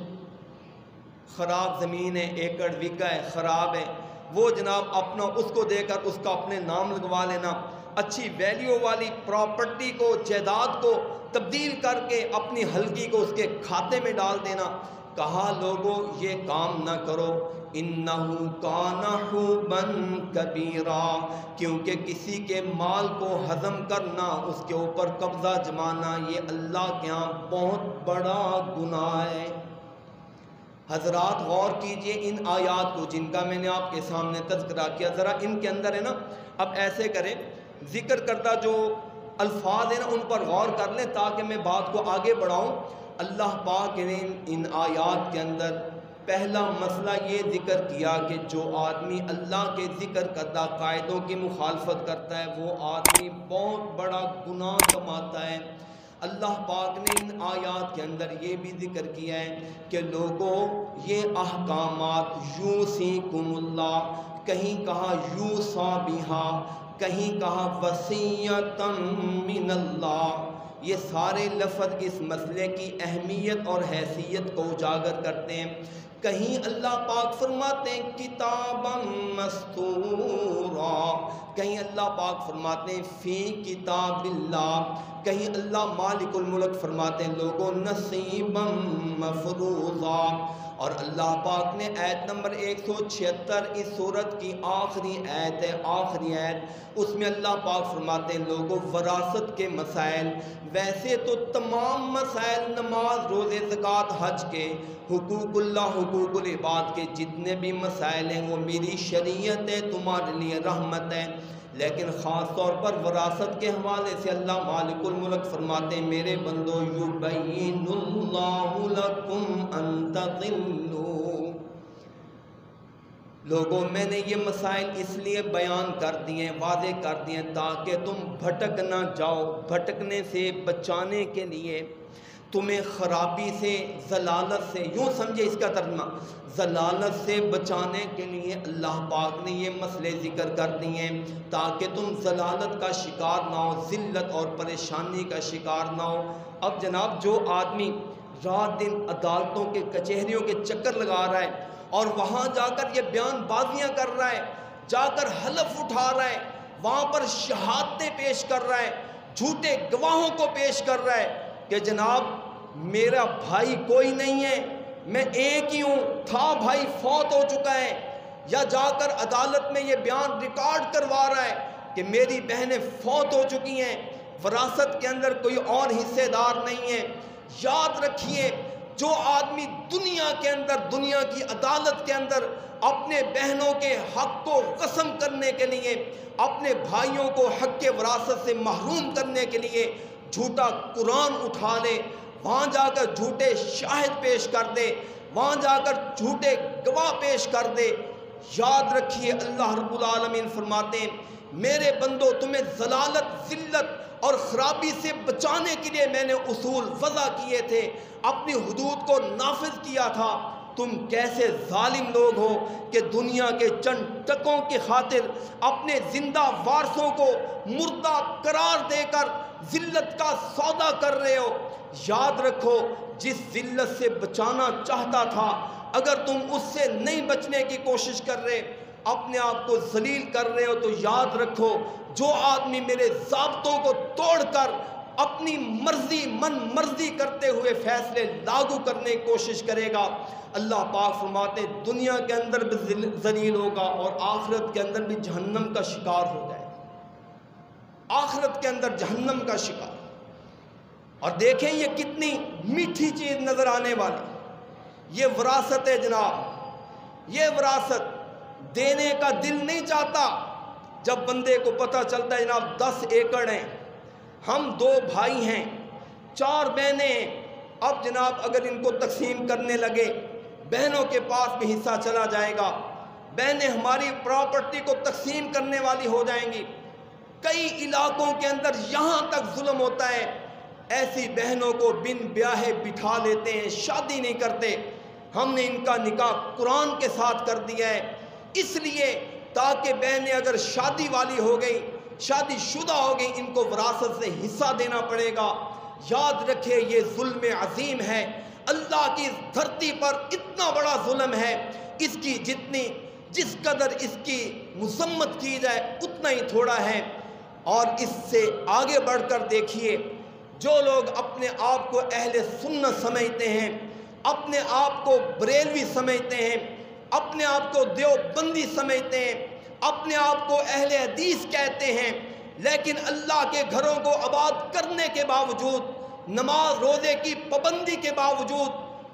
A: خراب زمین ہے، ایکڑ وگا ہے، خراب ہے، وہ جناب اپنا اس کو دے کر اس کا اپنے نام لگوا لینا، اچھی ویلیو والی پراپرٹی کو، جائیداد کو تبدیل کر کے اپنی ہلکی کو اس کے کھاتے میں ڈال دینا۔ کہا لوگوں یہ کام نہ کرو، انہو کان حوبا کبیرا، کیونکہ کسی کے مال کو ہضم کرنا، اس کے اوپر قبضہ جمانا یہ اللہ کے ہاں بہت بڑا گناہ ہے۔ حضرات غور کیجئے ان آیات کو جن کا میں نے آپ کے سامنے تذکرہ کیا، ذرا ان کے اندر ہے نا، اب ایسے کریں ذکر کردہ جو الفاظ ہیں نا ان پر غور کر لیں تاکہ میں بات کو آگے بڑھاؤں۔ اللہ پاک نے ان آیات کے اندر پہلا مسئلہ یہ ذکر کیا کہ جو آدمی اللہ کے ذکر کردہ قاعدوں کی مخالفت کرتا ہے وہ آدمی بہت بڑا گناہ کماتا ہے۔ اللہ پاک نے ان آیات کے اندر یہ بھی ذکر کیا ہے کہ لوگوں یہ احکامات یوصیکم اللہ، کہیں کہا یوصا بہا، کہیں کہا وصیۃ من اللہ، یہ سارے لفظ اس مسئلے کی اہمیت اور حیثیت کو اجاگر کرتے ہیں۔ کہیں اللہ پاک فرماتے ہیں کتابا مسطورا، کہیں اللہ پاک فرماتے ہیں فی کتاب اللہ، کہیں اللہ مالک الملک فرماتے ہیں لوگوں نصیبا مفروضا، اور اللہ پاک نے آیت نمبر 176 اس سورت کی آخری آیت ہے، آخری آیت، اس میں اللہ پاک فرماتے ہیں لوگوں وراثت کے مسائل، ویسے تو تمام مسائل نماز روزے زکوٰۃ حج کے، حقوق اللہ حقوق العباد کے جتنے بھی مسائل ہیں وہ میری شریعت ہے، تمہارے لیے رحمت ہے، لیکن خاص طور پر وراثت کے حوالے سے اللہ مالک الملک فرماتے ہیں میرے بندو یبین اللہ لکم ان تضلوا، لوگوں میں نے یہ مسائل اس لیے بیان کر دیے، واضح کر دیے تاکہ تم بھٹک نہ جاؤ، بھٹکنے سے بچانے کے لیے، تمہیں خرابی سے، ضلالت سے، یوں سمجھے اس کا ترجمہ، ضلالت سے بچانے کے لیے اللہ پاک نے یہ مسئلے ذکر کر دیے ہیں تاکہ تم ضلالت کا شکار نہ ہو، ذلت اور پریشانی کا شکار نہ ہو۔ اب جناب جو آدمی رات دن عدالتوں کے کچہریوں کے چکر لگا رہا ہے اور وہاں جا کر یہ بیان بازیاں کر رہا ہے، جا کر حلف اٹھا رہا ہے، وہاں پر شہادتیں پیش کر رہا ہے، جھوٹے گواہوں کو پیش کر رہا ہے کہ جناب میرا بھائی کوئی نہیں ہے، میں ایک ہی ہوں، تھا بھائی فوت ہو چکا ہے، یا جا کر عدالت میں یہ بیان ریکارڈ کروا رہا ہے کہ میری بہنیں فوت ہو چکی ہیں، وراثت کے اندر کوئی اور حصے دار نہیں ہے۔ یاد رکھیے جو آدمی دنیا کے اندر، دنیا کی عدالت کے اندر اپنے بہنوں کے حق کو قسم کرنے کے لیے، اپنے بھائیوں کو حق کے وراثت سے محروم کرنے کے لیے جھوٹا قرآن اٹھا لے، وہاں جا کر جھوٹے شاہد پیش کر دے، وہاں جا کر جھوٹے گواہ پیش کر دے، یاد رکھیے اللہ رب العالمین فرماتے ہیں میرے بندو تمہیں ضلالت، ذلت اور خرابی سے بچانے کے لیے میں نے اصول وضع کیے تھے، اپنی حدود کو نافذ کیا تھا۔ تم کیسے ظالم لوگ ہو کہ دنیا کے چند ٹکوں کی خاطر اپنے زندہ وارثوں کو مردہ قرار دے کر ذلت کا سودا کر رہے ہو۔ یاد رکھو جس ذلت سے بچانا چاہتا تھا اگر تم اس سے نہیں بچنے کی کوشش کر رہے، اپنے آپ کو ذلیل کر رہے ہو، تو یاد رکھو جو آدمی میرے ضابطوں کو توڑ کر اپنی مرضی، من مرضی کرتے ہوئے فیصلے لاگو کرنے کی کوشش کرے گا، اللہ پاک فرماتے ہیں دنیا کے اندر بھی ذلیل ہوگا اور آخرت کے اندر بھی جہنم کا شکار ہو جائے گا، آخرت کے اندر جہنم کا شکار۔ اور دیکھیں یہ کتنی میٹھی چیز نظر آنے والی، یہ وراثت ہے جناب، یہ وراثت دینے کا دل نہیں چاہتا۔ جب بندے کو پتہ چلتا ہے جناب 10 ایکڑ ہیں، ہم 2 بھائی ہیں، 4 بہنیں ہیں، اب جناب اگر ان کو تقسیم کرنے لگے بہنوں کے پاس بھی حصہ چلا جائے گا، بہنیں ہماری پراپرٹی کو تقسیم کرنے والی ہو جائیں گی۔ کئی علاقوں کے اندر یہاں تک ظلم ہوتا ہے، ایسی بہنوں کو بن بیاہے بٹھا لیتے ہیں، شادی نہیں کرتے۔ ہم نے ان کا نکاح قرآن کے ساتھ کر دیا ہے، اس لیے تاکہ بہنیں اگر شادی والی ہو گئی، شادی شدہ ہو گئی، ان کو وراثت سے حصہ دینا پڑے گا۔ یاد رکھے یہ ظلم عظیم ہے، اللہ کی دھرتی پر اتنا بڑا ظلم ہے، اس کی جس قدر اس کی مذمت کی جائے اتنا ہی تھوڑا ہے۔ اور اس سے آگے بڑھ کر دیکھیے جو لوگ اپنے آپ کو اہل سنت سمجھتے ہیں، اپنے آپ کو بریلوی سمجھتے ہیں، اپنے آپ کو دیوبندی سمجھتے ہیں، اپنے آپ کو اہل حدیث کہتے ہیں، لیکن اللہ کے گھروں کو آباد کرنے کے باوجود، نماز روزے کی پابندی کے باوجود،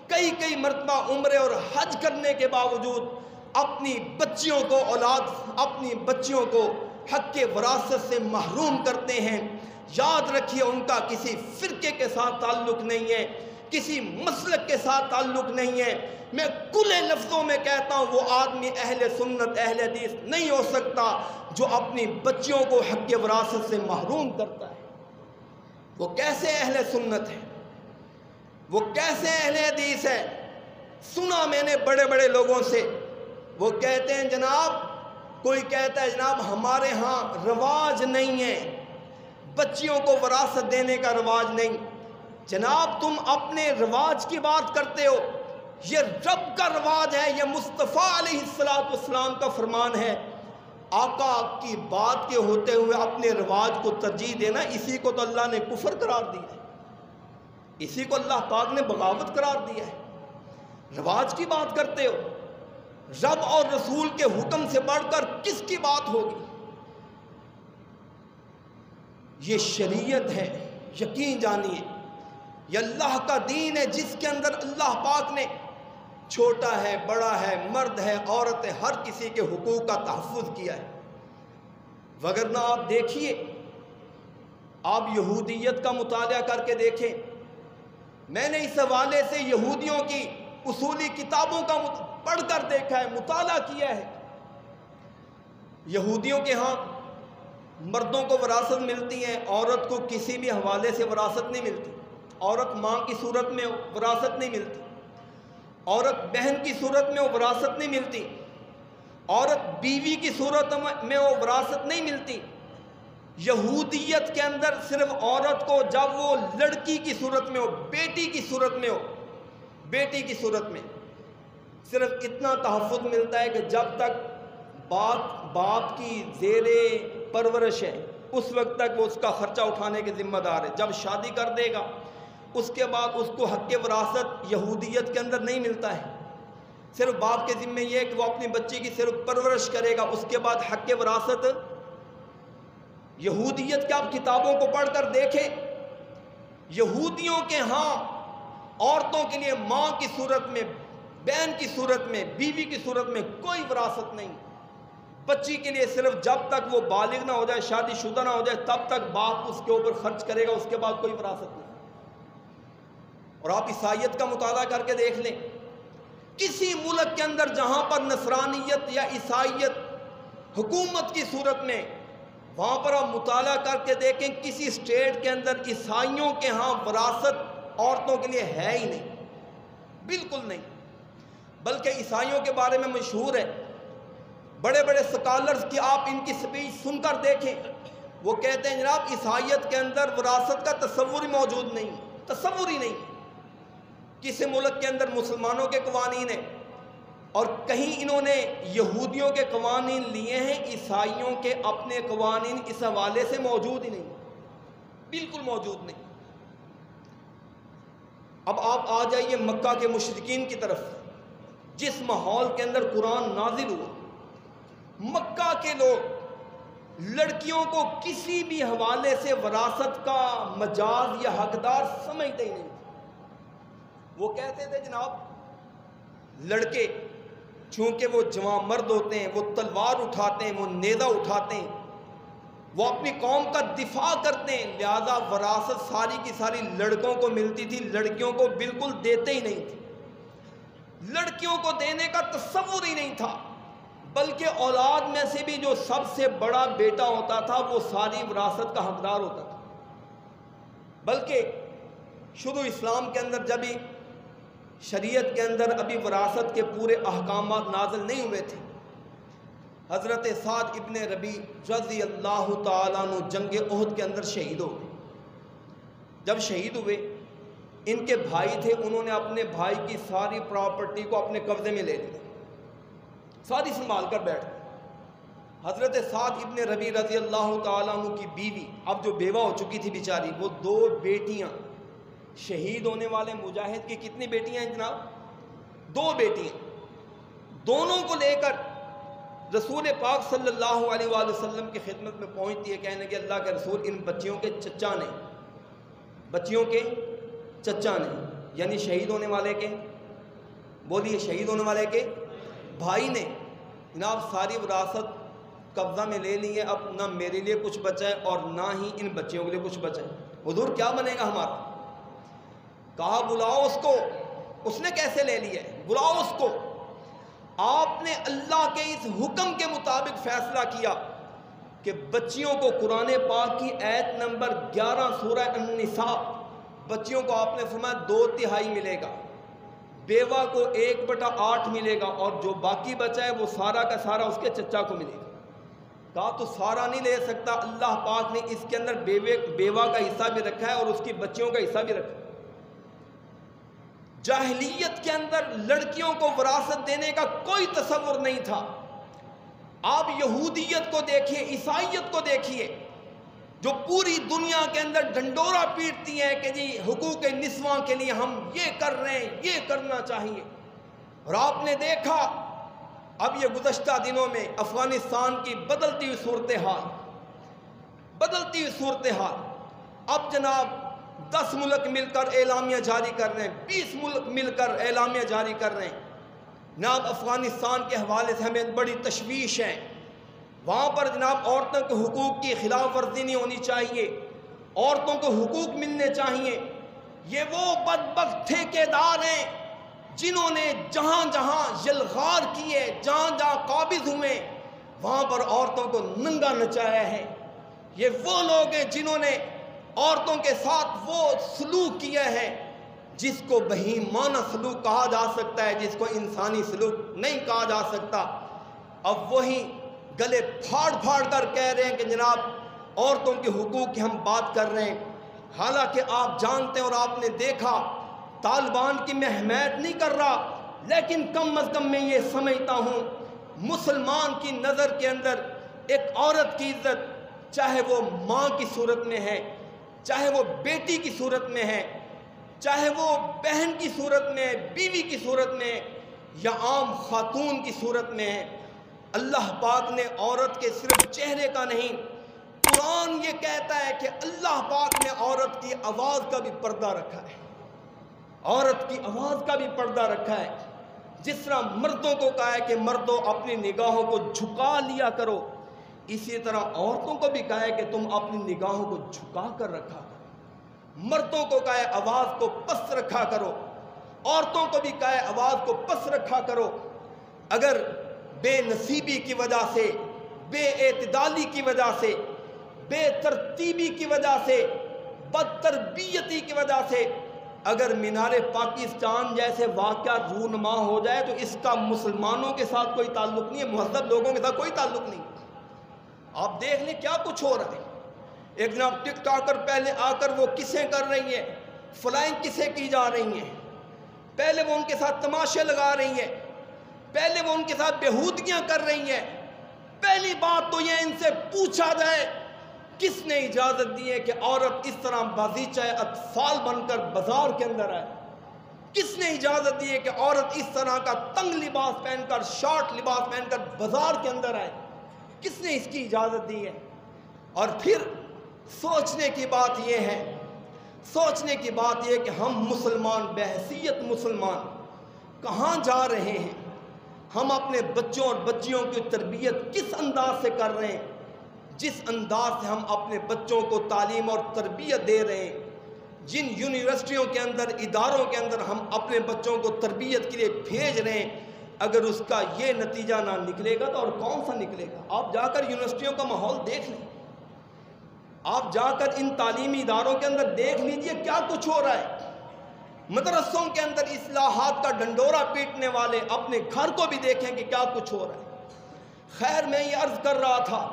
A: کئی مرتبہ عمرے اور حج کرنے کے باوجود اپنی بچیوں کو اپنی بچیوں کو حق کے وراثت سے محروم کرتے ہیں۔ یاد رکھیے ان کا کسی فرقے کے ساتھ تعلق نہیں ہے، کسی مسلک کے ساتھ تعلق نہیں ہے. میں کھلے لفظوں میں کہتا ہوں وہ آدمی اہل سنت اہل حدیث نہیں ہو سکتا جو اپنی بچیوں کو حق وراثت سے محروم کرتا ہے. وہ کیسے اہل سنت ہے؟ وہ کیسے اہل حدیث ہے؟ سنا میں نے بڑے بڑے لوگوں سے، وہ کہتے ہیں جناب، کوئی کہتا ہے جناب ہمارے ہاں رواج نہیں ہے، بچیوں کو وراثت دینے کا رواج نہیں. جناب تم اپنے رواج کی بات کرتے ہو، یہ رب کا رواج ہے، یہ مصطفیٰ علیہ السلام کا فرمان ہے. آقا کی بات کے ہوتے ہوئے اپنے رواج کو ترجیح دینا، اسی کو تو اللہ نے کفر قرار دیا ہے، اسی کو اللہ پاک نے بغاوت قرار دیا ہے. رواج کی بات کرتے ہو، رب اور رسول کے حکم سے بڑھ کر کس کی بات ہوگی؟ یہ شریعت ہے، یقین جانیے یہ اللہ کا دین ہے جس کے اندر اللہ پاک نے چھوٹا ہے، بڑا ہے، مرد ہے، عورت ہے، ہر کسی کے حقوق کا تحفظ کیا ہے. وگرنہ آپ دیکھیے، آپ یہودیت کا مطالعہ کر کے دیکھیں. میں نے اس حوالے سے یہودیوں کی اصولی کتابوں کا پڑھ کر دیکھا ہے، مطالعہ کیا ہے. یہودیوں کے ہاں مردوں کو وراثت ملتی ہے، عورت کو کسی بھی حوالے سے وراثت نہیں ملتی. عورت ماں کی صورت میں وراثت نہیں ملتی، عورت بہن کی صورت میں وہ وراثت نہیں ملتی، عورت بیوی کی صورت میں وہ وراثت نہیں ملتی. یہودیت کے اندر صرف عورت کو جب وہ لڑکی کی صورت میں ہو، بیٹی کی صورت میں ہو، بیٹی کی صورت میں صرف اتنا تحفظ ملتا ہے کہ جب تک باپ کی زیر پرورش ہے اس وقت تک وہ اس کا خرچہ اٹھانے کے ذمہ دار ہے. جب شادی کر دے گا اس کے بعد اس کو حق وراثت یہودیت کے اندر نہیں ملتا ہے. صرف باپ کے ذمہ یہ ہے کہ وہ اپنی بچی کی صرف پرورش کرے گا، اس کے بعد حق وراثت. یہودیت کے آپ کتابوں کو پڑھ کر دیکھیں، یہودیوں کے ہاں عورتوں کے لیے ماں کی صورت میں، بہن کی صورت میں، بیوی کی صورت میں کوئی وراثت نہیں. بچی کے لیے صرف جب تک وہ بالغ نہ ہو جائے، شادی شدہ نہ ہو جائے، تب تک باپ اس کے اوپر خرچ کرے گا، اس کے بعد کوئی وراثت نہیں. اور آپ عیسائیت کا مطالعہ کر کے دیکھ لیں، کسی ملک کے اندر جہاں پر نصرانیت یا عیسائیت حکومت کی صورت میں، وہاں پر آپ مطالعہ کر کے دیکھیں کسی اسٹیٹ کے اندر عیسائیوں کے ہاں وراثت عورتوں کے لیے ہے ہی نہیں، بالکل نہیں. بلکہ عیسائیوں کے بارے میں مشہور ہے، بڑے بڑے سکالرز کی آپ ان کی سپیچ سن کر دیکھیں، وہ کہتے ہیں جناب عیسائیت کے اندر وراثت کا تصور ہی موجود نہیں، تصور ہی نہیں. کسی ملک کے اندر مسلمانوں کے قوانین ہیں اور کہیں انہوں نے یہودیوں کے قوانین لیے ہیں، عیسائیوں کے اپنے قوانین اس حوالے سے موجود ہی نہیں، بالکل موجود نہیں. اب آپ آ جائیے مکہ کے مشرکین کی طرف. جس ماحول کے اندر قرآن نازل ہوا، مکہ کے لوگ لڑکیوں کو کسی بھی حوالے سے وراثت کا مجاز یا حقدار سمجھتے ہی نہیں. وہ کہتے تھے جناب لڑکے چونکہ وہ جوان مرد ہوتے ہیں، وہ تلوار اٹھاتے ہیں، وہ نیزہ اٹھاتے ہیں، وہ اپنی قوم کا دفاع کرتے ہیں، لہذا وراثت ساری کی ساری لڑکوں کو ملتی تھی، لڑکیوں کو بالکل دیتے ہی نہیں تھے. لڑکیوں کو دینے کا تصور ہی نہیں تھا، بلکہ اولاد میں سے بھی جو سب سے بڑا بیٹا ہوتا تھا وہ ساری وراثت کا حقدار ہوتا تھا. بلکہ شروع اسلام کے اندر جب شریعت کے اندر ابھی وراثت کے پورے احکامات نازل نہیں ہوئے تھے، حضرت سعد ابن ربیع رضی اللہ تعالیٰ عنہ جنگ احد کے اندر شہید ہو گئے. جب شہید ہوئے، ان کے بھائی تھے، انہوں نے اپنے بھائی کی ساری پراپرٹی کو اپنے قبضے میں لے لیا، ساری سنبھال کر بیٹھ گئے. حضرت سعد ابن ربیع رضی اللہ تعالیٰ عنہ کی بیوی، اب جو بیوہ ہو چکی تھی بیچاری، وہ 2 بیٹیاں، شہید ہونے والے مجاہد کی کتنی بیٹیاں ہیں جناب؟ 2 بیٹیاں. دونوں کو لے کر رسول پاک صلی اللہ علیہ وآلہ وسلم کی خدمت میں پہنچتی ہے، کہنے کہ اللہ کے رسول ان بچیوں کے چچا نے، بچیوں کے چچا نے، یعنی شہید ہونے والے کے، بولیے شہید ہونے والے کے بھائی نے جناب ساری وراثت قبضہ میں لے لی ہے، اب نہ میرے لیے کچھ بچا ہے اور نہ ہی ان بچیوں کے لیے کچھ بچا ہے. حضور کیا بنے گا ہمارا؟ کہا بلاؤ اس کو. اس نے کیسے لے لیا؟ بلاؤ اس کو. آپ نے اللہ کے اس حکم کے مطابق فیصلہ کیا کہ بچیوں کو قرآن پاک کی آیت نمبر 11 سورہ النساء، بچیوں کو آپ نے فرمایا 2/3 ملے گا، بیوہ کو 1/8 ملے گا، اور جو باقی بچا ہے وہ سارا کا سارا اس کے چچا کو ملے گا. کہا تو سارا نہیں لے سکتا، اللہ پاک نے اس کے اندر بیوہ کا حصہ بھی رکھا ہے اور اس کی بچیوں کا حصہ بھی رکھا ہے. جاہلیت کے اندر لڑکیوں کو وراثت دینے کا کوئی تصور نہیں تھا. آپ یہودیت کو دیکھیے، عیسائیت کو دیکھیے، جو پوری دنیا کے اندر ڈنڈورا پیٹتی ہے کہ جی حقوق نسواں کے لیے ہم یہ کر رہے ہیں، یہ کرنا چاہیے. اور آپ نے دیکھا اب یہ گزشتہ دنوں میں افغانستان کی بدلتی ہوئی صورتحال، اب جناب 10 ملک مل کر اعلامیہ جاری کر رہے ہیں، 20 ملک مل کر اعلامیہ جاری کر رہے ہیں. جناب افغانستان کے حوالے سے ہمیں بڑی تشویش ہے. وہاں پر جناب عورتوں کے حقوق کی خلاف ورزی نہیں ہونی چاہیے، عورتوں کو حقوق ملنے چاہیے. یہ وہ بدبخت ٹھیکیدار ہیں جنہوں نے جہاں جہاں یلغار کیے، جہاں جہاں قابض ہوئے، وہاں پر عورتوں کو ننگا نچایا ہے. یہ وہ لوگ ہیں جنہوں نے عورتوں کے ساتھ وہ سلوک کیا ہے جس کو بہیمانہ سلوک کہا جا سکتا ہے، جس کو انسانی سلوک نہیں کہا جا سکتا. اب وہی گلے پھاڑ پھاڑ کر کہہ رہے ہیں کہ جناب عورتوں کے حقوق کی ہم بات کر رہے ہیں. حالانکہ آپ جانتے ہیں اور آپ نے دیکھا طالبان کی میں حمایت نہیں کر رہا، لیکن کم از کم میں یہ سمجھتا ہوں مسلمان کی نظر کے اندر ایک عورت کی عزت، چاہے وہ ماں کی صورت میں ہے، چاہے وہ بیٹی کی صورت میں ہے، چاہے وہ بہن کی صورت میں ہے، بیوی کی صورت میں ہے، یا عام خاتون کی صورت میں ہے. اللہ پاک نے عورت کے صرف چہرے کا نہیں، قرآن یہ کہتا ہے کہ اللہ پاک نے عورت کی آواز کا بھی پردہ رکھا ہے، عورت کی آواز کا بھی پردہ رکھا ہے. جس طرح مردوں کو کہا ہے کہ مردوں اپنی نگاہوں کو جھکا لیا کرو، اسی طرح عورتوں کو بھی کہا ہے کہ تم اپنی نگاہوں کو جھکا کر رکھا کرو. مردوں کو کہا ہے آواز کو پست رکھا کرو، عورتوں کو بھی کہا ہے آواز کو پست رکھا کرو. اگر بے نصیبی کی وجہ سے، بے اعتدالی کی وجہ سے، بے ترتیبی کی وجہ سے، بد تربیتی کی وجہ سے اگر مینار پاکستان جیسے واقعات رونما ہو جائے تو اس کا مسلمانوں کے ساتھ کوئی تعلق نہیں ہے، مہذب لوگوں کے ساتھ کوئی تعلق نہیں. آپ دیکھ لیں کیا کچھ ہو رہا ہے. ایک جناب ٹک ٹاکر پہلے آ کر وہ کسیں کر رہی ہیں، فلائنگ کسیں کی جا رہی ہیں، پہلے وہ ان کے ساتھ تماشے لگا رہی ہیں، پہلے وہ ان کے ساتھ بےہودگیاں کر رہی ہیں. پہلی بات تو یہ ان سے پوچھا جائے کس نے اجازت دی ہے کہ عورت اس طرح بازیچہ اطفال بن کر بازار کے اندر آئے؟ کس نے اجازت دی ہے کہ عورت اس طرح کا تنگ لباس پہن کر، شارٹ لباس پہن کر بازار کے اندر آئے؟ کس نے اس کی اجازت دی ہے؟ اور پھر سوچنے کی بات یہ ہے کہ ہم مسلمان بحیثیت مسلمان کہاں جا رہے ہیں؟ ہم اپنے بچوں اور بچیوں کی تربیت کس انداز سے کر رہے ہیں؟ جس انداز سے ہم اپنے بچوں کو تعلیم اور تربیت دے رہے ہیں، جن یونیورسٹیوں کے اندر، اداروں کے اندر ہم اپنے بچوں کو تربیت کے لیے بھیج رہے ہیں، اگر اس کا یہ نتیجہ نہ نکلے گا تو اور کون سا نکلے گا؟ آپ جا کر یونیورسٹیوں کا ماحول دیکھ لیں، آپ جا کر ان تعلیمی اداروں کے اندر دیکھ لیجئے کیا کچھ ہو رہا ہے. مدرسوں کے اندر اصلاحات کا ڈنڈورا پیٹنے والے اپنے گھر کو بھی دیکھیں کہ کیا کچھ ہو رہا ہے. خیر میں یہ عرض کر رہا تھا،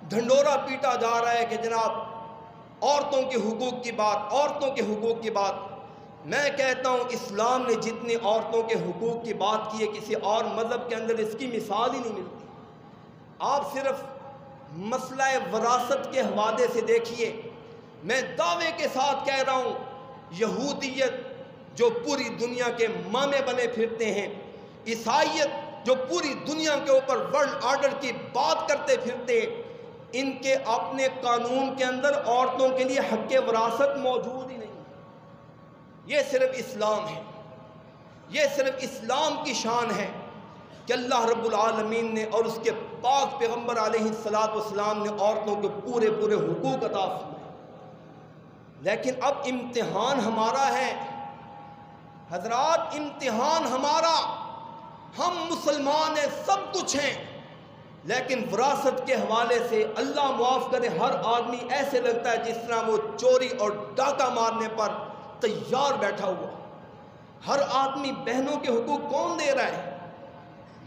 A: ڈھنڈورا پیٹا جا رہا ہے کہ جناب عورتوں کے حقوق کی بات. میں کہتا ہوں اسلام نے جتنی عورتوں کے حقوق کی بات کی ہے کسی اور مذہب کے اندر اس کی مثال ہی نہیں ملتی. آپ صرف مسئلہ وراثت کے حوالے سے دیکھیے. میں دعوے کے ساتھ کہہ رہا ہوں یہودیت جو پوری دنیا کے مامے بنے پھرتے ہیں، عیسائیت جو پوری دنیا کے اوپر ورلڈ آرڈر کی بات کرتے پھرتے ہیں، ان کے اپنے قانون کے اندر عورتوں کے لیے حق وراثت موجود ہی نہیں. یہ صرف اسلام ہے، یہ صرف اسلام کی شان ہے کہ اللہ رب العالمین نے اور اس کے پاک پیغمبر علیہ السلام نے عورتوں کو پورے حقوق عطا فرمائے. لیکن اب امتحان ہمارا ہے حضرات امتحان ہمارا، ہم مسلمان ہیں، سب کچھ ہیں، لیکن وراثت کے حوالے سے اللہ معاف کرے ہر آدمی ایسے لگتا ہے جس طرح وہ چوری اور ڈاکہ مارنے پر تیار بیٹھا ہوا۔ ہر آدمی بہنوں کے حقوق کون دے رہا ہے؟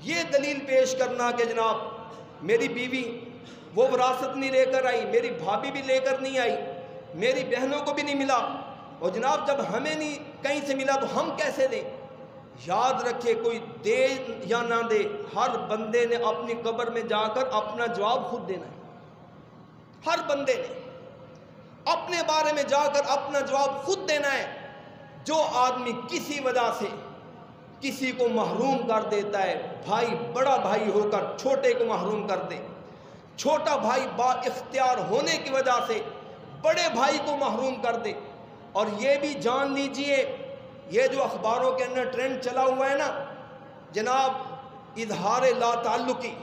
A: یہ دلیل پیش کرنا کہ جناب میری بیوی وہ وراثت نہیں لے کر آئی، میری بھابھی بھی لے کر نہیں آئی، میری بہنوں کو بھی نہیں ملا، اور جناب جب ہمیں نہیں کہیں سے ملا تو ہم کیسے دیں؟ یاد رکھے کوئی دے یا نہ دے، ہر بندے نے اپنی قبر میں جا کر اپنا جواب خود دینا ہے۔ ہر بندے نے اپنے بارے میں جا کر اپنا جواب خود دینا ہے۔ جو آدمی کسی وجہ سے کسی کو محروم کر دیتا ہے، بھائی بڑا بھائی ہو کر چھوٹے کو محروم کر دے، چھوٹا بھائی با اختیار ہونے کی وجہ سے بڑے بھائی کو محروم کر دے، اور یہ بھی جان لیجئے یہ جو اخباروں کے اندر ٹرینڈ چلا ہوا ہے نا جناب، اظہار لا تعلقی،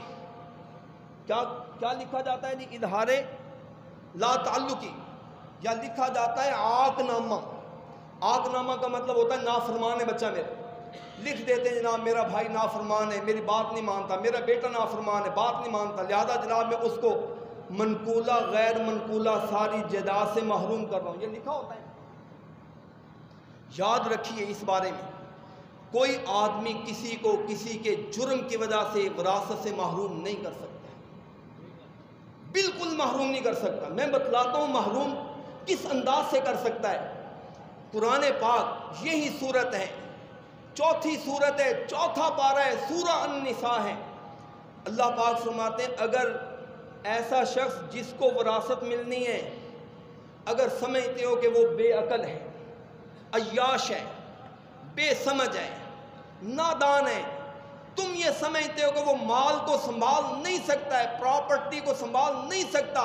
A: کیا لکھا جاتا ہے جی؟ اظہار لا تعلقی، یا لکھا جاتا ہے عاق نامہ۔ عاق نامہ کا مطلب ہوتا ہے نافرمان ہے بچہ میرا، لکھ دیتے ہیں جناب میرا بھائی نافرمان ہے، میری بات نہیں مانتا، میرا بیٹا نافرمان ہے، بات نہیں مانتا، لہذا جناب میں اس کو منقولہ غیر منقولہ ساری جائیداد سے محروم کر رہا ہوں، یہ لکھا ہوتا ہے۔ یاد رکھیے اس بارے میں کوئی آدمی کسی کو کسی کے جرم کی وجہ سے وراثت سے محروم نہیں کر سکتا، بالکل محروم نہیں کر سکتا۔ میں بتلاتا ہوں محروم کس انداز سے کر سکتا ہے۔ قرآن پاک یہی صورت ہے، چوتھی صورت ہے، چوتھا پارہ ہے، سورہ النساء ہے۔ اللہ پاک فرماتے ہیں اگر ایسا شخص جس کو وراثت ملنی ہے، اگر سمجھتے ہو کہ وہ بے عقل ہے، عیاش ہے، بے سمجھ ہے، نادان ہے، تم یہ سمجھتے ہو کہ وہ مال کو سنبھال نہیں سکتا ہے، پراپرٹی کو سنبھال نہیں سکتا،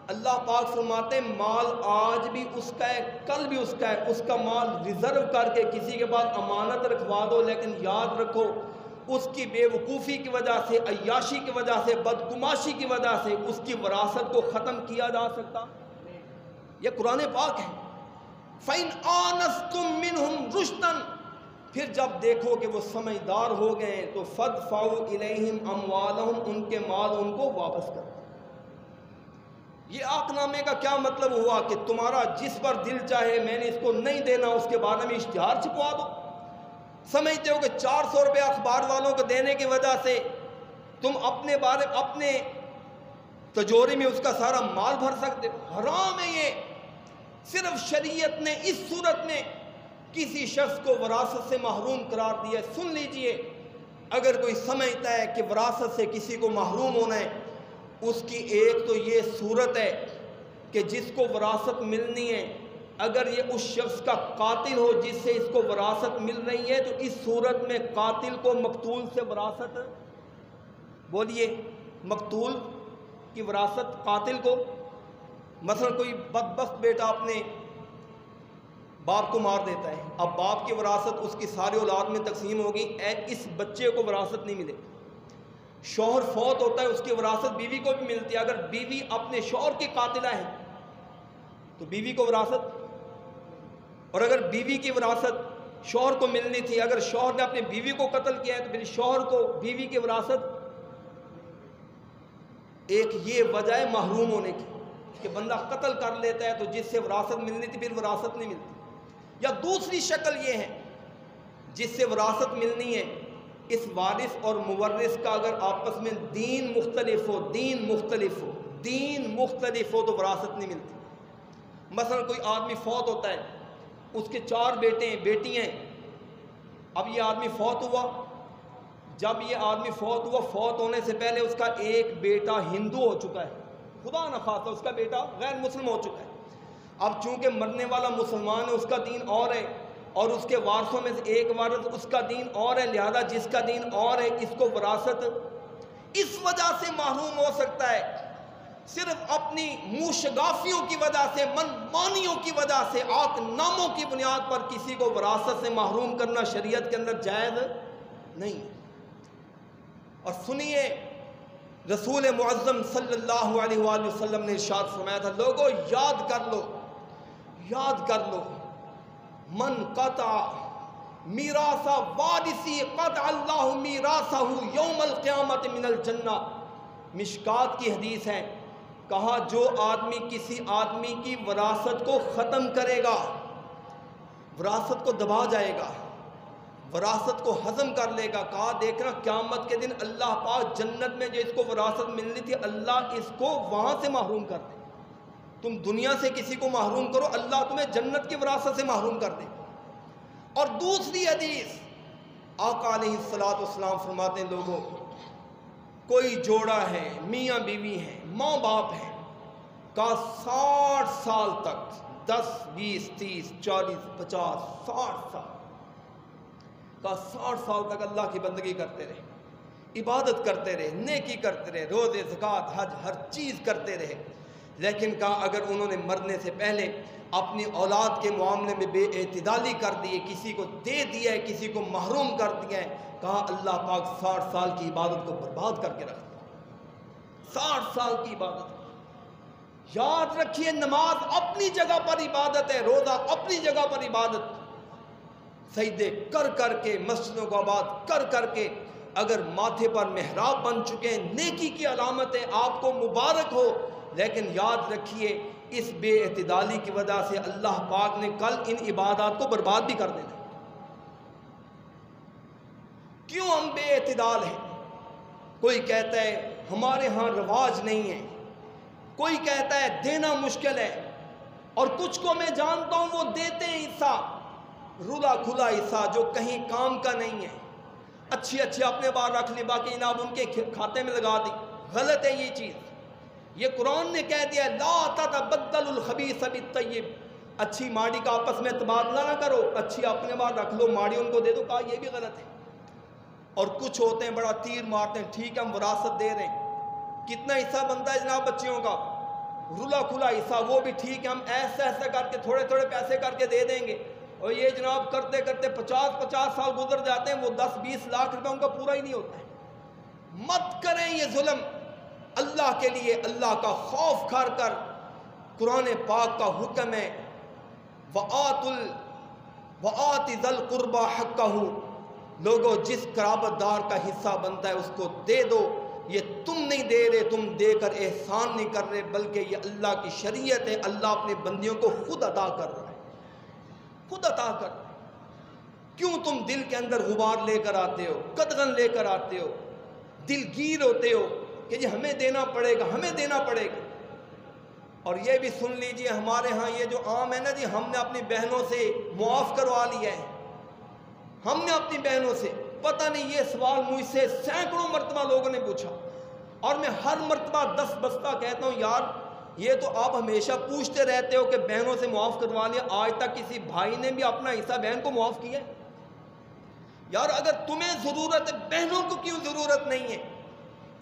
A: اللہ پاک فرماتے ہیں مال آج بھی اس کا ہے، کل بھی اس کا ہے، اس کا مال ریزرو کر کے کسی کے پاس امانت رکھوا دو، لیکن یاد رکھو اس کی بے وقوفی کی وجہ سے، عیاشی کی وجہ سے، بدگماشی کی وجہ سے اس کی وراثت کو ختم کیا جا سکتا؟ یہ قرآن پاک ہے۔ فَإِنْ آنَسْتُم مِّنْهُمْ رُشْدًا، پھر جب دیکھو کہ وہ سمجھدار ہو گئے تو فَادْفَعُوا إِلَيْهِمْ أَمْوَالَهُمْ، ان کے مال ان کو واپس کر۔ یہ عاق نامے کا کیا مطلب ہوا کہ تمہارا جس پر دل چاہے میں نے اس کو نہیں دینا، اس کے بارے میں اشتہار چھپوا دو۔ سمجھتے ہو کہ 400 روپے اخبار والوں کو دینے کی وجہ سے تم اپنے تجوری میں اس کا سارا مال بھر سکتے ہو؟ حرام ہے یہ۔ صرف شریعت نے اس صورت میں کسی شخص کو وراثت سے محروم قرار دیا۔ سن لیجئے، اگر کوئی سمجھتا ہے کہ وراثت سے کسی کو محروم ہونا ہے، اس کی ایک تو یہ صورت ہے کہ جس کو وراثت ملنی ہے اگر یہ اس شخص کا قاتل ہو جس سے اس کو وراثت مل رہی ہے، تو اس صورت میں قاتل کو مقتول سے وراثت، بولیے، مقتول کی وراثت قاتل کو، مثلا کوئی بدبخت بیٹا اپنے باپ کو مار دیتا ہے، اب باپ کی وراثت اس کی ساری اولاد میں تقسیم ہوگی، اس بچے کو وراثت نہیں ملے۔ شوہر فوت ہوتا ہے، اس کی وراثت بیوی کو بھی ملتی ہے، اگر بیوی اپنے شوہر کی قاتلہ ہے تو بیوی کو وراثت، اور اگر بیوی کی وراثت شوہر کو ملنی تھی، اگر شوہر نے اپنی بیوی کو قتل کیا ہے تو پھر شوہر کو بیوی کی وراثت۔ ایک یہ وجہ ہے محروم ہونے کی کہ بندہ قتل کر لیتا ہے تو جس سے وراثت ملنی تھی پھر وراثت نہیں ملتی۔ یا دوسری شکل یہ ہے جس سے وراثت ملنی ہے، اس وارث اور مورث کا اگر آپس میں دین مختلف ہو تو وراثت نہیں ملتی۔ مثلا کوئی آدمی فوت ہوتا ہے، اس کے 4 بیٹے ہیں، بیٹی ہیں، اب یہ آدمی فوت ہوا، جب یہ آدمی فوت ہوا، فوت ہونے سے پہلے اس کا ایک بیٹا ہندو ہو چکا ہے، خدا نخواستہ اس کا بیٹا غیر مسلم ہو چکا ہے۔ اب چونکہ مرنے والا مسلمان ہے، اس کا دین اور ہے، اور اس کے وارثوں میں سے ایک وارث اس کا دین اور ہے، لہذا جس کا دین اور ہے اس کو وراثت اس وجہ سے محروم ہو سکتا ہے، صرف اپنی منہ شگافیوں کی وجہ سے، من مانیوں کی وجہ سے، عاق ناموں کی بنیاد پر کسی کو وراثت سے محروم کرنا شریعت کے اندر جائز نہیں ہے۔ اور سنیے، رسول معظم صلی اللہ علیہ وآلہ وسلم نے ارشاد فرمایا تھا، لوگوں یاد کر لو، من قطع
B: میراث وارثی قد اللہ میراثہ یوم القیامت من الجنہ. مشکات کی حدیث ہے، کہا جو آدمی کسی آدمی کی وراثت کو ختم کرے گا، وراثت کو دبا جائے گا، وراثت کو ہضم کر لے گا، کہا دیکھنا قیامت کے دن اللہ پاک جنت میں جو اس کو وراثت ملنی تھی اللہ اس کو وہاں سے محروم کر دے. تم دنیا سے کسی کو محروم کرو، اللہ تمہیں جنت کی وراثت سے محروم کر دے. اور دوسری حدیث آقا علیہ السلام فرماتے ہیں لوگوں، کوئی جوڑا ہے، میاں بیوی ہیں، ماں باپ ہیں، کا 60 سال تک 10 20 30 40 50 60 سال کا 60 سال تک اللہ کی بندگی کرتے رہے، عبادت کرتے رہے، نیکی کرتے رہے، روزے زکوٰۃ حج ہر چیز کرتے رہے، لیکن کہا اگر انہوں نے مرنے سے پہلے اپنی اولاد کے معاملے میں بے اعتدالی کر دی ہے، کسی کو دے دیا ہے، کسی کو محروم کر دیا ہے، کہا اللہ پاک 60 سال کی عبادت کو برباد کر کے رکھ دیا. 60 سال کی عبادت. یاد رکھیے نماز اپنی جگہ پر عبادت ہے، روزہ اپنی جگہ پر عبادت، سجدے کر کر کے، مسجدوں کو آباد کر کر کے، اگر ماتھے پر محراب بن چکے ہیں نیکی کی علامت ہے، آپ کو مبارک ہو، لیکن یاد رکھیے اس بے اعتدالی کی وجہ سے اللہ پاک نے کل ان عبادات کو برباد بھی کر دینا. کیوں ہم بے اعتدال ہیں؟ کوئی کہتا ہے ہمارے ہاں رواج نہیں ہے، کوئی کہتا ہے دینا مشکل ہے، اور کچھ کو میں جانتا ہوں وہ دیتے ہیں حصہ، رولا کھلا حصہ جو کہیں کام کا نہیں ہے، اچھی اپنے بار رکھ لی، باقی جناب ان کے کھاتے میں لگا دی. غلط ہے یہ چیز. یہ قرآن نے کہہ دیا لا تتبدل الخبیث بالطیب، اچھی ماڑی کا آپس میں تبادلہ نہ کرو، اچھی اپنے بار رکھ لو، ماڑی ان کو دے دو، کہا یہ بھی غلط ہے. اور کچھ ہوتے ہیں بڑا تیر مارتے ہیں، ٹھیک ہے ہم وراثت دے رہے ہیں، کتنا حصہ بنتا ہے جناب بچیوں کا؟ رولا کھلا حصہ، وہ بھی ٹھیک ہے ہم ایسا کر کے تھوڑے پیسے کر کے دے دیں گے، اور یہ جناب کرتے 50 سال گزر جاتے ہیں، وہ 10-20 لاکھ روپے ان کا پورا ہی نہیں ہوتا ہے. مت کریں یہ ظلم. اللہ کے لیے اللہ کا خوف کر کر قرآن پاک کا حکم ہے وَآتِ ذَا الْقُرْبَى حَقَّهُ، لوگوں جس قرابت دار کا حصہ بنتا ہے اس کو دے دو. یہ تم نہیں دے رہے، تم دے کر احسان نہیں کر رہے، بلکہ یہ اللہ کی شریعت ہے، اللہ اپنے بندیوں کو خود عطا کر رہا ہے، خود عطا کر رہا ہے. کیوں تم دل کے اندر غبار لے کر آتے ہو، قدغن لے کر آتے ہو، دلگیر ہوتے ہو کہ جی ہمیں دینا پڑے گا، ہمیں دینا پڑے گا. اور یہ بھی سن لیجئے ہمارے ہاں یہ جو عام ہے نا جی، ہم نے اپنی بہنوں سے معاف کروا لیا ہے، ہم نے اپنی بہنوں سے، پتہ نہیں یہ سوال مجھ سے سینکڑوں مرتبہ لوگوں نے پوچھا، اور میں ہر مرتبہ 10 بستہ کہتا ہوں یار یہ تو آپ ہمیشہ پوچھتے رہتے ہو کہ بہنوں سے معاف کروا لیا، آج تک کسی بھائی نے بھی اپنا حصہ بہن کو معاف کیا ہے؟ یار اگر تمہیں ضرورت ہے بہنوں کو کیوں ضرورت نہیں ہے؟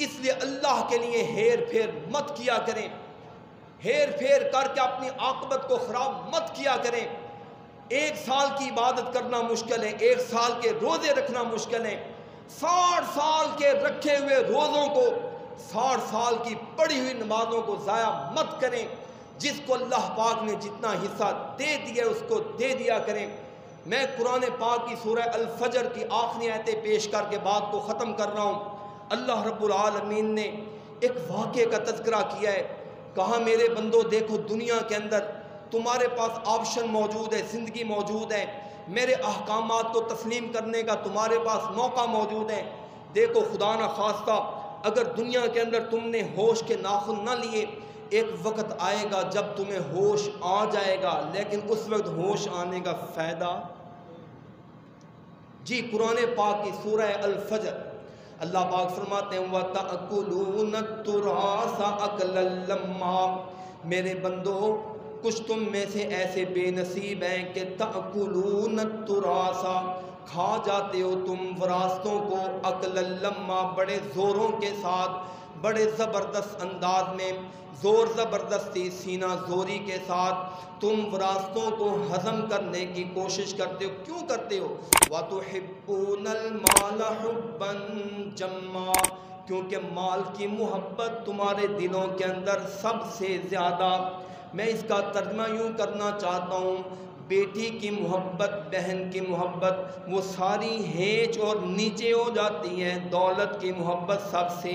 B: اس لیے اللہ کے لیے ہیر پھیر مت کیا کریں، ہیر پھیر کر کے اپنی عاقبت کو خراب مت کیا کریں. 1 سال کی عبادت کرنا مشکل ہے، 1 سال کے روزے رکھنا مشکل ہے، 60 سال کے رکھے ہوئے روزوں کو، 60 سال کی پڑھی ہوئی نمازوں کو ضائع مت کریں. جس کو اللہ پاک نے جتنا حصہ دے دیا اس کو دے دیا کریں. میں قرآن پاک کی سورہ الفجر کی آخری آیتیں پیش کر کے بات کو ختم کر رہا ہوں. اللہ رب العالمین نے ایک واقعے کا تذکرہ کیا ہے، کہا میرے بندو دیکھو دنیا کے اندر تمہارے پاس آپشن موجود ہے، زندگی موجود ہے، میرے احکامات کو تسلیم کرنے کا تمہارے پاس موقع موجود ہے. دیکھو خدا نہ خواستہ اگر دنیا کے اندر تم نے ہوش کے ناخن نہ لیے، ایک وقت آئے گا جب تمہیں ہوش آ جائے گا، لیکن اس وقت ہوش آنے کا فائدہ. جی قرآن پاک کی سورہ الفجر اللہ پاک فرماتے ہیں وَتَأْكُلُونَ التُّرَاثَ أَكْلًا لَمًّا، میرے بندو کچھ تم میں سے ایسے بے نصیب ہیں کہ تَأْكُلُونَ التُّرَاثَ، کھا جاتے ہو تم وراثتوں کو، أَكْلًا لَمًّا، بڑے زوروں کے ساتھ، بڑے زبردست انداز میں، زور زبردستی سینہ زوری کے ساتھ تم وراثتوں کو ہضم کرنے کی کوشش کرتے ہو. کیوں کرتے ہو؟ وَتُحِبُّونَ الْمَالَ حُبًّا جَمًّا، کیونکہ مال کی محبت تمہارے دلوں کے اندر سب سے زیادہ میں اس کا ترجمہ یوں کرنا چاہتا ہوں، بیٹی کی محبت، بہن کی محبت وہ ساری ہیچ اور نیچے ہو جاتی ہے، دولت کی محبت سب سے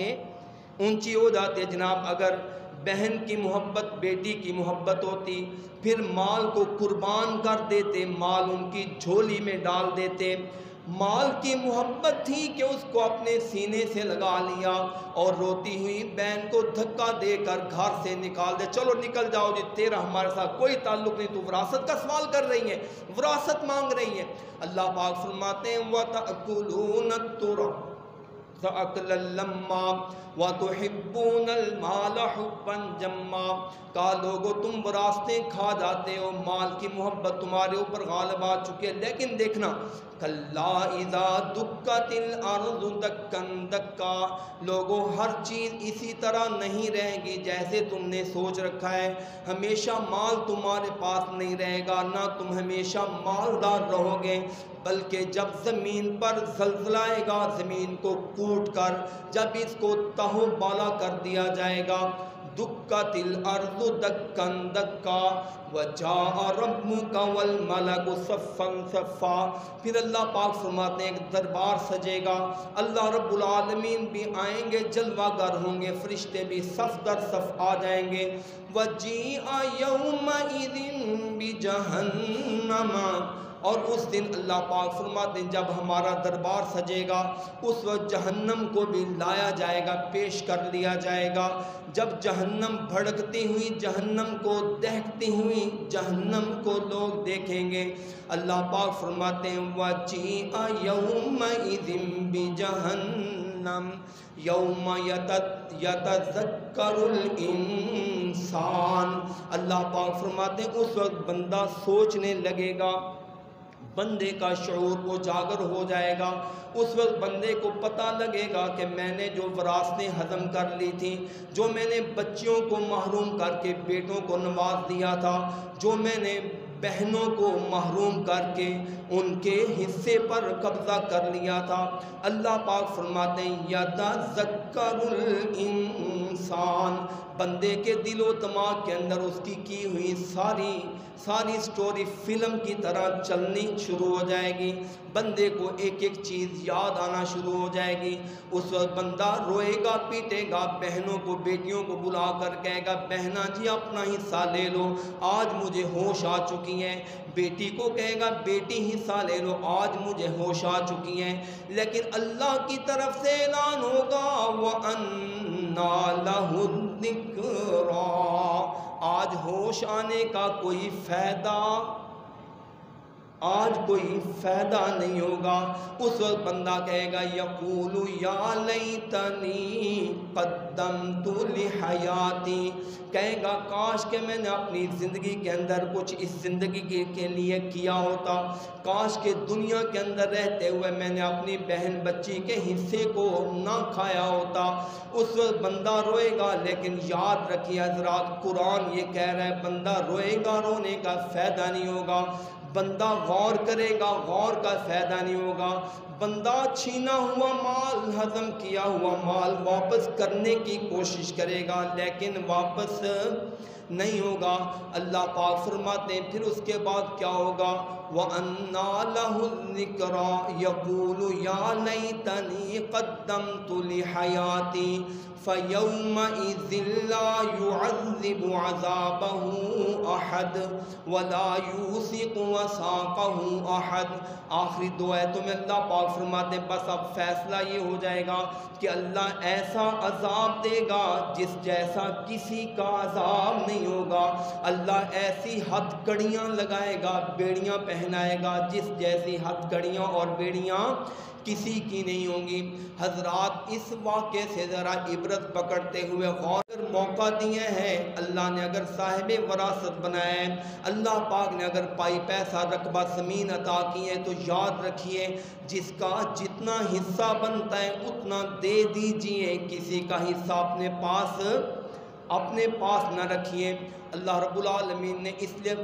B: اونچی ہو جاتی ہے۔ جناب اگر بہن کی محبت بیٹی کی محبت ہوتی، پھر مال کو قربان کر دیتے، مال ان کی جھولی میں ڈال دیتے۔ مال کی محبت تھی کہ اس کو اپنے سینے سے لگا لیا اور روتی ہوئی بہن کو دھکا دے کر گھر سے نکال دے، چلو نکل جاؤ جی، تیرا ہمارے ساتھ کوئی تعلق نہیں، تو وراثت کا سوال کر رہی ہے، وراثت مانگ رہی ہے۔ اللہ پاک فرماتے ہیں وَتَأْكُلُونَ التُّرَاثَ أَكْلًا لَمًّا وَتُحِبُّونَ الْمَالَ حُبًّا جَمًّا، کہا لوگو تم وراثتیں کھا جاتے ہو، مال کی محبت تمہارے اوپر غالب آ چکی ہے، لیکن دیکھنا کَلَّا اِذَا دُكَّتِ الْأَرْضُ دَكًّا دَكًّا، لوگو ہر چیز اسی طرح نہیں رہے گی جیسے تم نے سوچ رکھا ہے۔ ہمیشہ مال تمہارے پاس نہیں رہے گا، نہ تم ہمیشہ مالدار رہو گے، بلکہ جب زمین پر زلزلہ آئے گا، زمین کو کوٹ کر جب اس کو تہو بالا کر دیا جائے گا، دُكَّتِ الْأَرْضُ دَكًّا دَكًّا وَجَاءَ رَبُّكَ وَالْمَلَكُ صَفًّا صَفًّا، پھر اللہ پاک فرماتے ہیں ایک دربار سجے گا، اللہ رب العالمین بھی آئیں گے، جلوہ گر ہوں گے، فرشتے بھی صف در صف آ جائیں گے۔ وَجِيءَ يَوْمَئِذٍ بِجَهَنَّمَ، اور اس دن اللہ پاک فرماتے ہیں جب ہمارا دربار سجے گا، اس وقت جہنم کو بھی لایا جائے گا، پیش کر لیا جائے گا۔ جب جہنم بھڑکتی ہوئی، جہنم کو دہکتی ہوئی جہنم کو لوگ دیکھیں گے، اللہ پاک فرماتے ہیں وَجِيءَ يَوْمَئِذٍ بِجَهَنَّمَ يَوْمَ يَتَذَكَّرُ الْإِنسَانُ، اللہ پاک فرماتے ہیں اس وقت بندہ سوچنے لگے گا، بندے کا شعور اجاگر ہو جائے گا، اس وقت بندے کو پتہ لگے گا کہ میں نے جو وراثتیں ہضم کر لی تھیں، جو میں نے بچیوں کو محروم کر کے بیٹوں کو نواز دیا تھا، جو میں نے بہنوں کو محروم کر کے ان کے حصے پر قبضہ کر لیا تھا، اللہ پاک فرماتے ہیں یتذکر الانسان، بندے کے دل و دماغ کے اندر اس کی ہوئی ساری سٹوری فلم کی طرح چلنی شروع ہو جائے گی، بندے کو ایک ایک چیز یاد آنا شروع ہو جائے گی۔ اس وقت بندہ روئے گا، پیٹے گا، بہنوں کو بیٹیوں کو بلا کر کہے گا بہنا جی اپنا حصہ لے لو، آج مجھے ہوش آ چکی ہیں، بیٹی کو کہے گا بیٹی حصہ لے لو، آج مجھے ہوش آ چکی ہیں، لیکن اللہ کی طرف سے اعلان ہوگا وَأَنَّى لَهُ الذِّكْرَى، آج ہوش آنے کا کوئی فائدہ، آج کوئی فائدہ نہیں ہوگا۔ اس وقت بندہ کہے گا یقول یا لیتنی قدمت لحیاتی، کہے گا کاش کہ میں نے اپنی زندگی کے اندر کچھ اس زندگی کے لیے کیا ہوتا، کاش کہ دنیا کے اندر رہتے ہوئے میں نے اپنی بہن بچی کے حصے کو نہ کھایا ہوتا۔ اس وقت بندہ روئے گا، لیکن یاد رکھیے حضرات قرآن یہ کہہ رہا ہے بندہ روئے گا، رونے کا فائدہ نہیں ہوگا، بندہ غور کرے گا، غور کا فائدہ نہیں ہوگا، بندہ چھینا ہوا مال، ہضم کیا ہوا مال واپس کرنے کی کوشش کرے گا، لیکن واپس نہیں ہوگا۔ اللہ پاک فرماتے ہیں پھر اس کے بعد کیا ہوگا وَأَنَّى لَهُ الذِّكْرَى يَقُولُ يَا لَيْتَنِي قَدَّمْتُ لِحَيَاتِي فَيَوْمَئِذٍ لَا يُعَذِّبُ عَذَابَهُ أَحَدٌ وَلَا يُوثِقُ وَثَاقَهُ أَحَدٌ۔ آخری دو آیتوں میں اللہ پاک فرماتے ہیں بس اب فیصلہ یہ ہو جائے گا کہ اللہ ایسا عذاب دے گا جس جیسا کسی کا عذاب نہیں ہوگا، اللہ ایسی ہتھ کڑیاں لگائے گا، بیڑیاں پہنائے گا جس جیسی ہتھ کڑیاں اور بیڑیاں کسی کی نہیں ہوں گی۔ حضرات اس واقعے سے ذرا عبرت پکڑتے ہوئے غور موقع دیے ہیں، اللہ نے اگر صاحب وراثت بنایا ہے، اللہ پاک نے اگر پائی پیسہ رقبہ زمین عطا کی ہے، تو یاد رکھیے جس کا جتنا حصہ بنتا ہے اتنا دے دیجئے، کسی کا حصہ اپنے پاس نہ رکھیے۔ اللہ رب العالمین نے اس لیے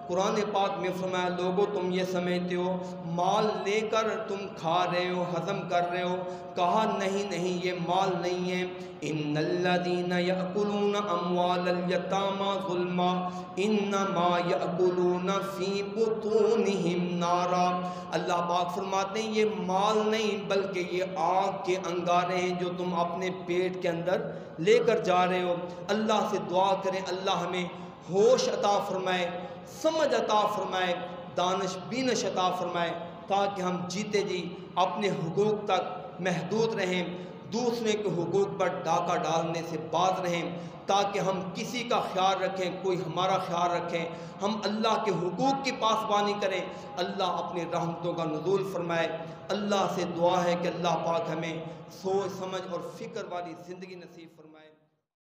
B: قرآن پاک میں فرمایا لوگوں تم یہ سمجھتے ہو مال لے کر تم کھا رہے ہو ہضم کر رہے ہو، کہا نہیں نہیں یہ مال نہیں ہے، ان الذین یأکلون اموال الیتامی ظلما انما یأکلون فی بطونہم نارا۔ اللہ پاک فرماتے ہیں یہ مال نہیں بلکہ یہ آگ کے انگارے ہیں جو تم اپنے پیٹ کے اندر لے کر جا رہے ہو۔ اللہ سے دعا کریں اللہ ہمیں ہوش عطا فرمائے، سمجھ عطا فرمائے، دانش بینش عطا فرمائے، تاکہ ہم جیتے جی اپنے حقوق تک محدود رہیں، دوسرے کے حقوق پر ڈاکہ ڈالنے سے باز رہیں، تاکہ ہم کسی کا خیال رکھیں، کوئی ہمارا خیال رکھیں، ہم اللہ کے حقوق کی پاسبانی کریں، اللہ اپنی رحمتوں کا نزول فرمائے۔ اللہ سے دعا ہے کہ اللہ پاک ہمیں سوچ سمجھ اور فکر والی زندگی نصیب فرمائے۔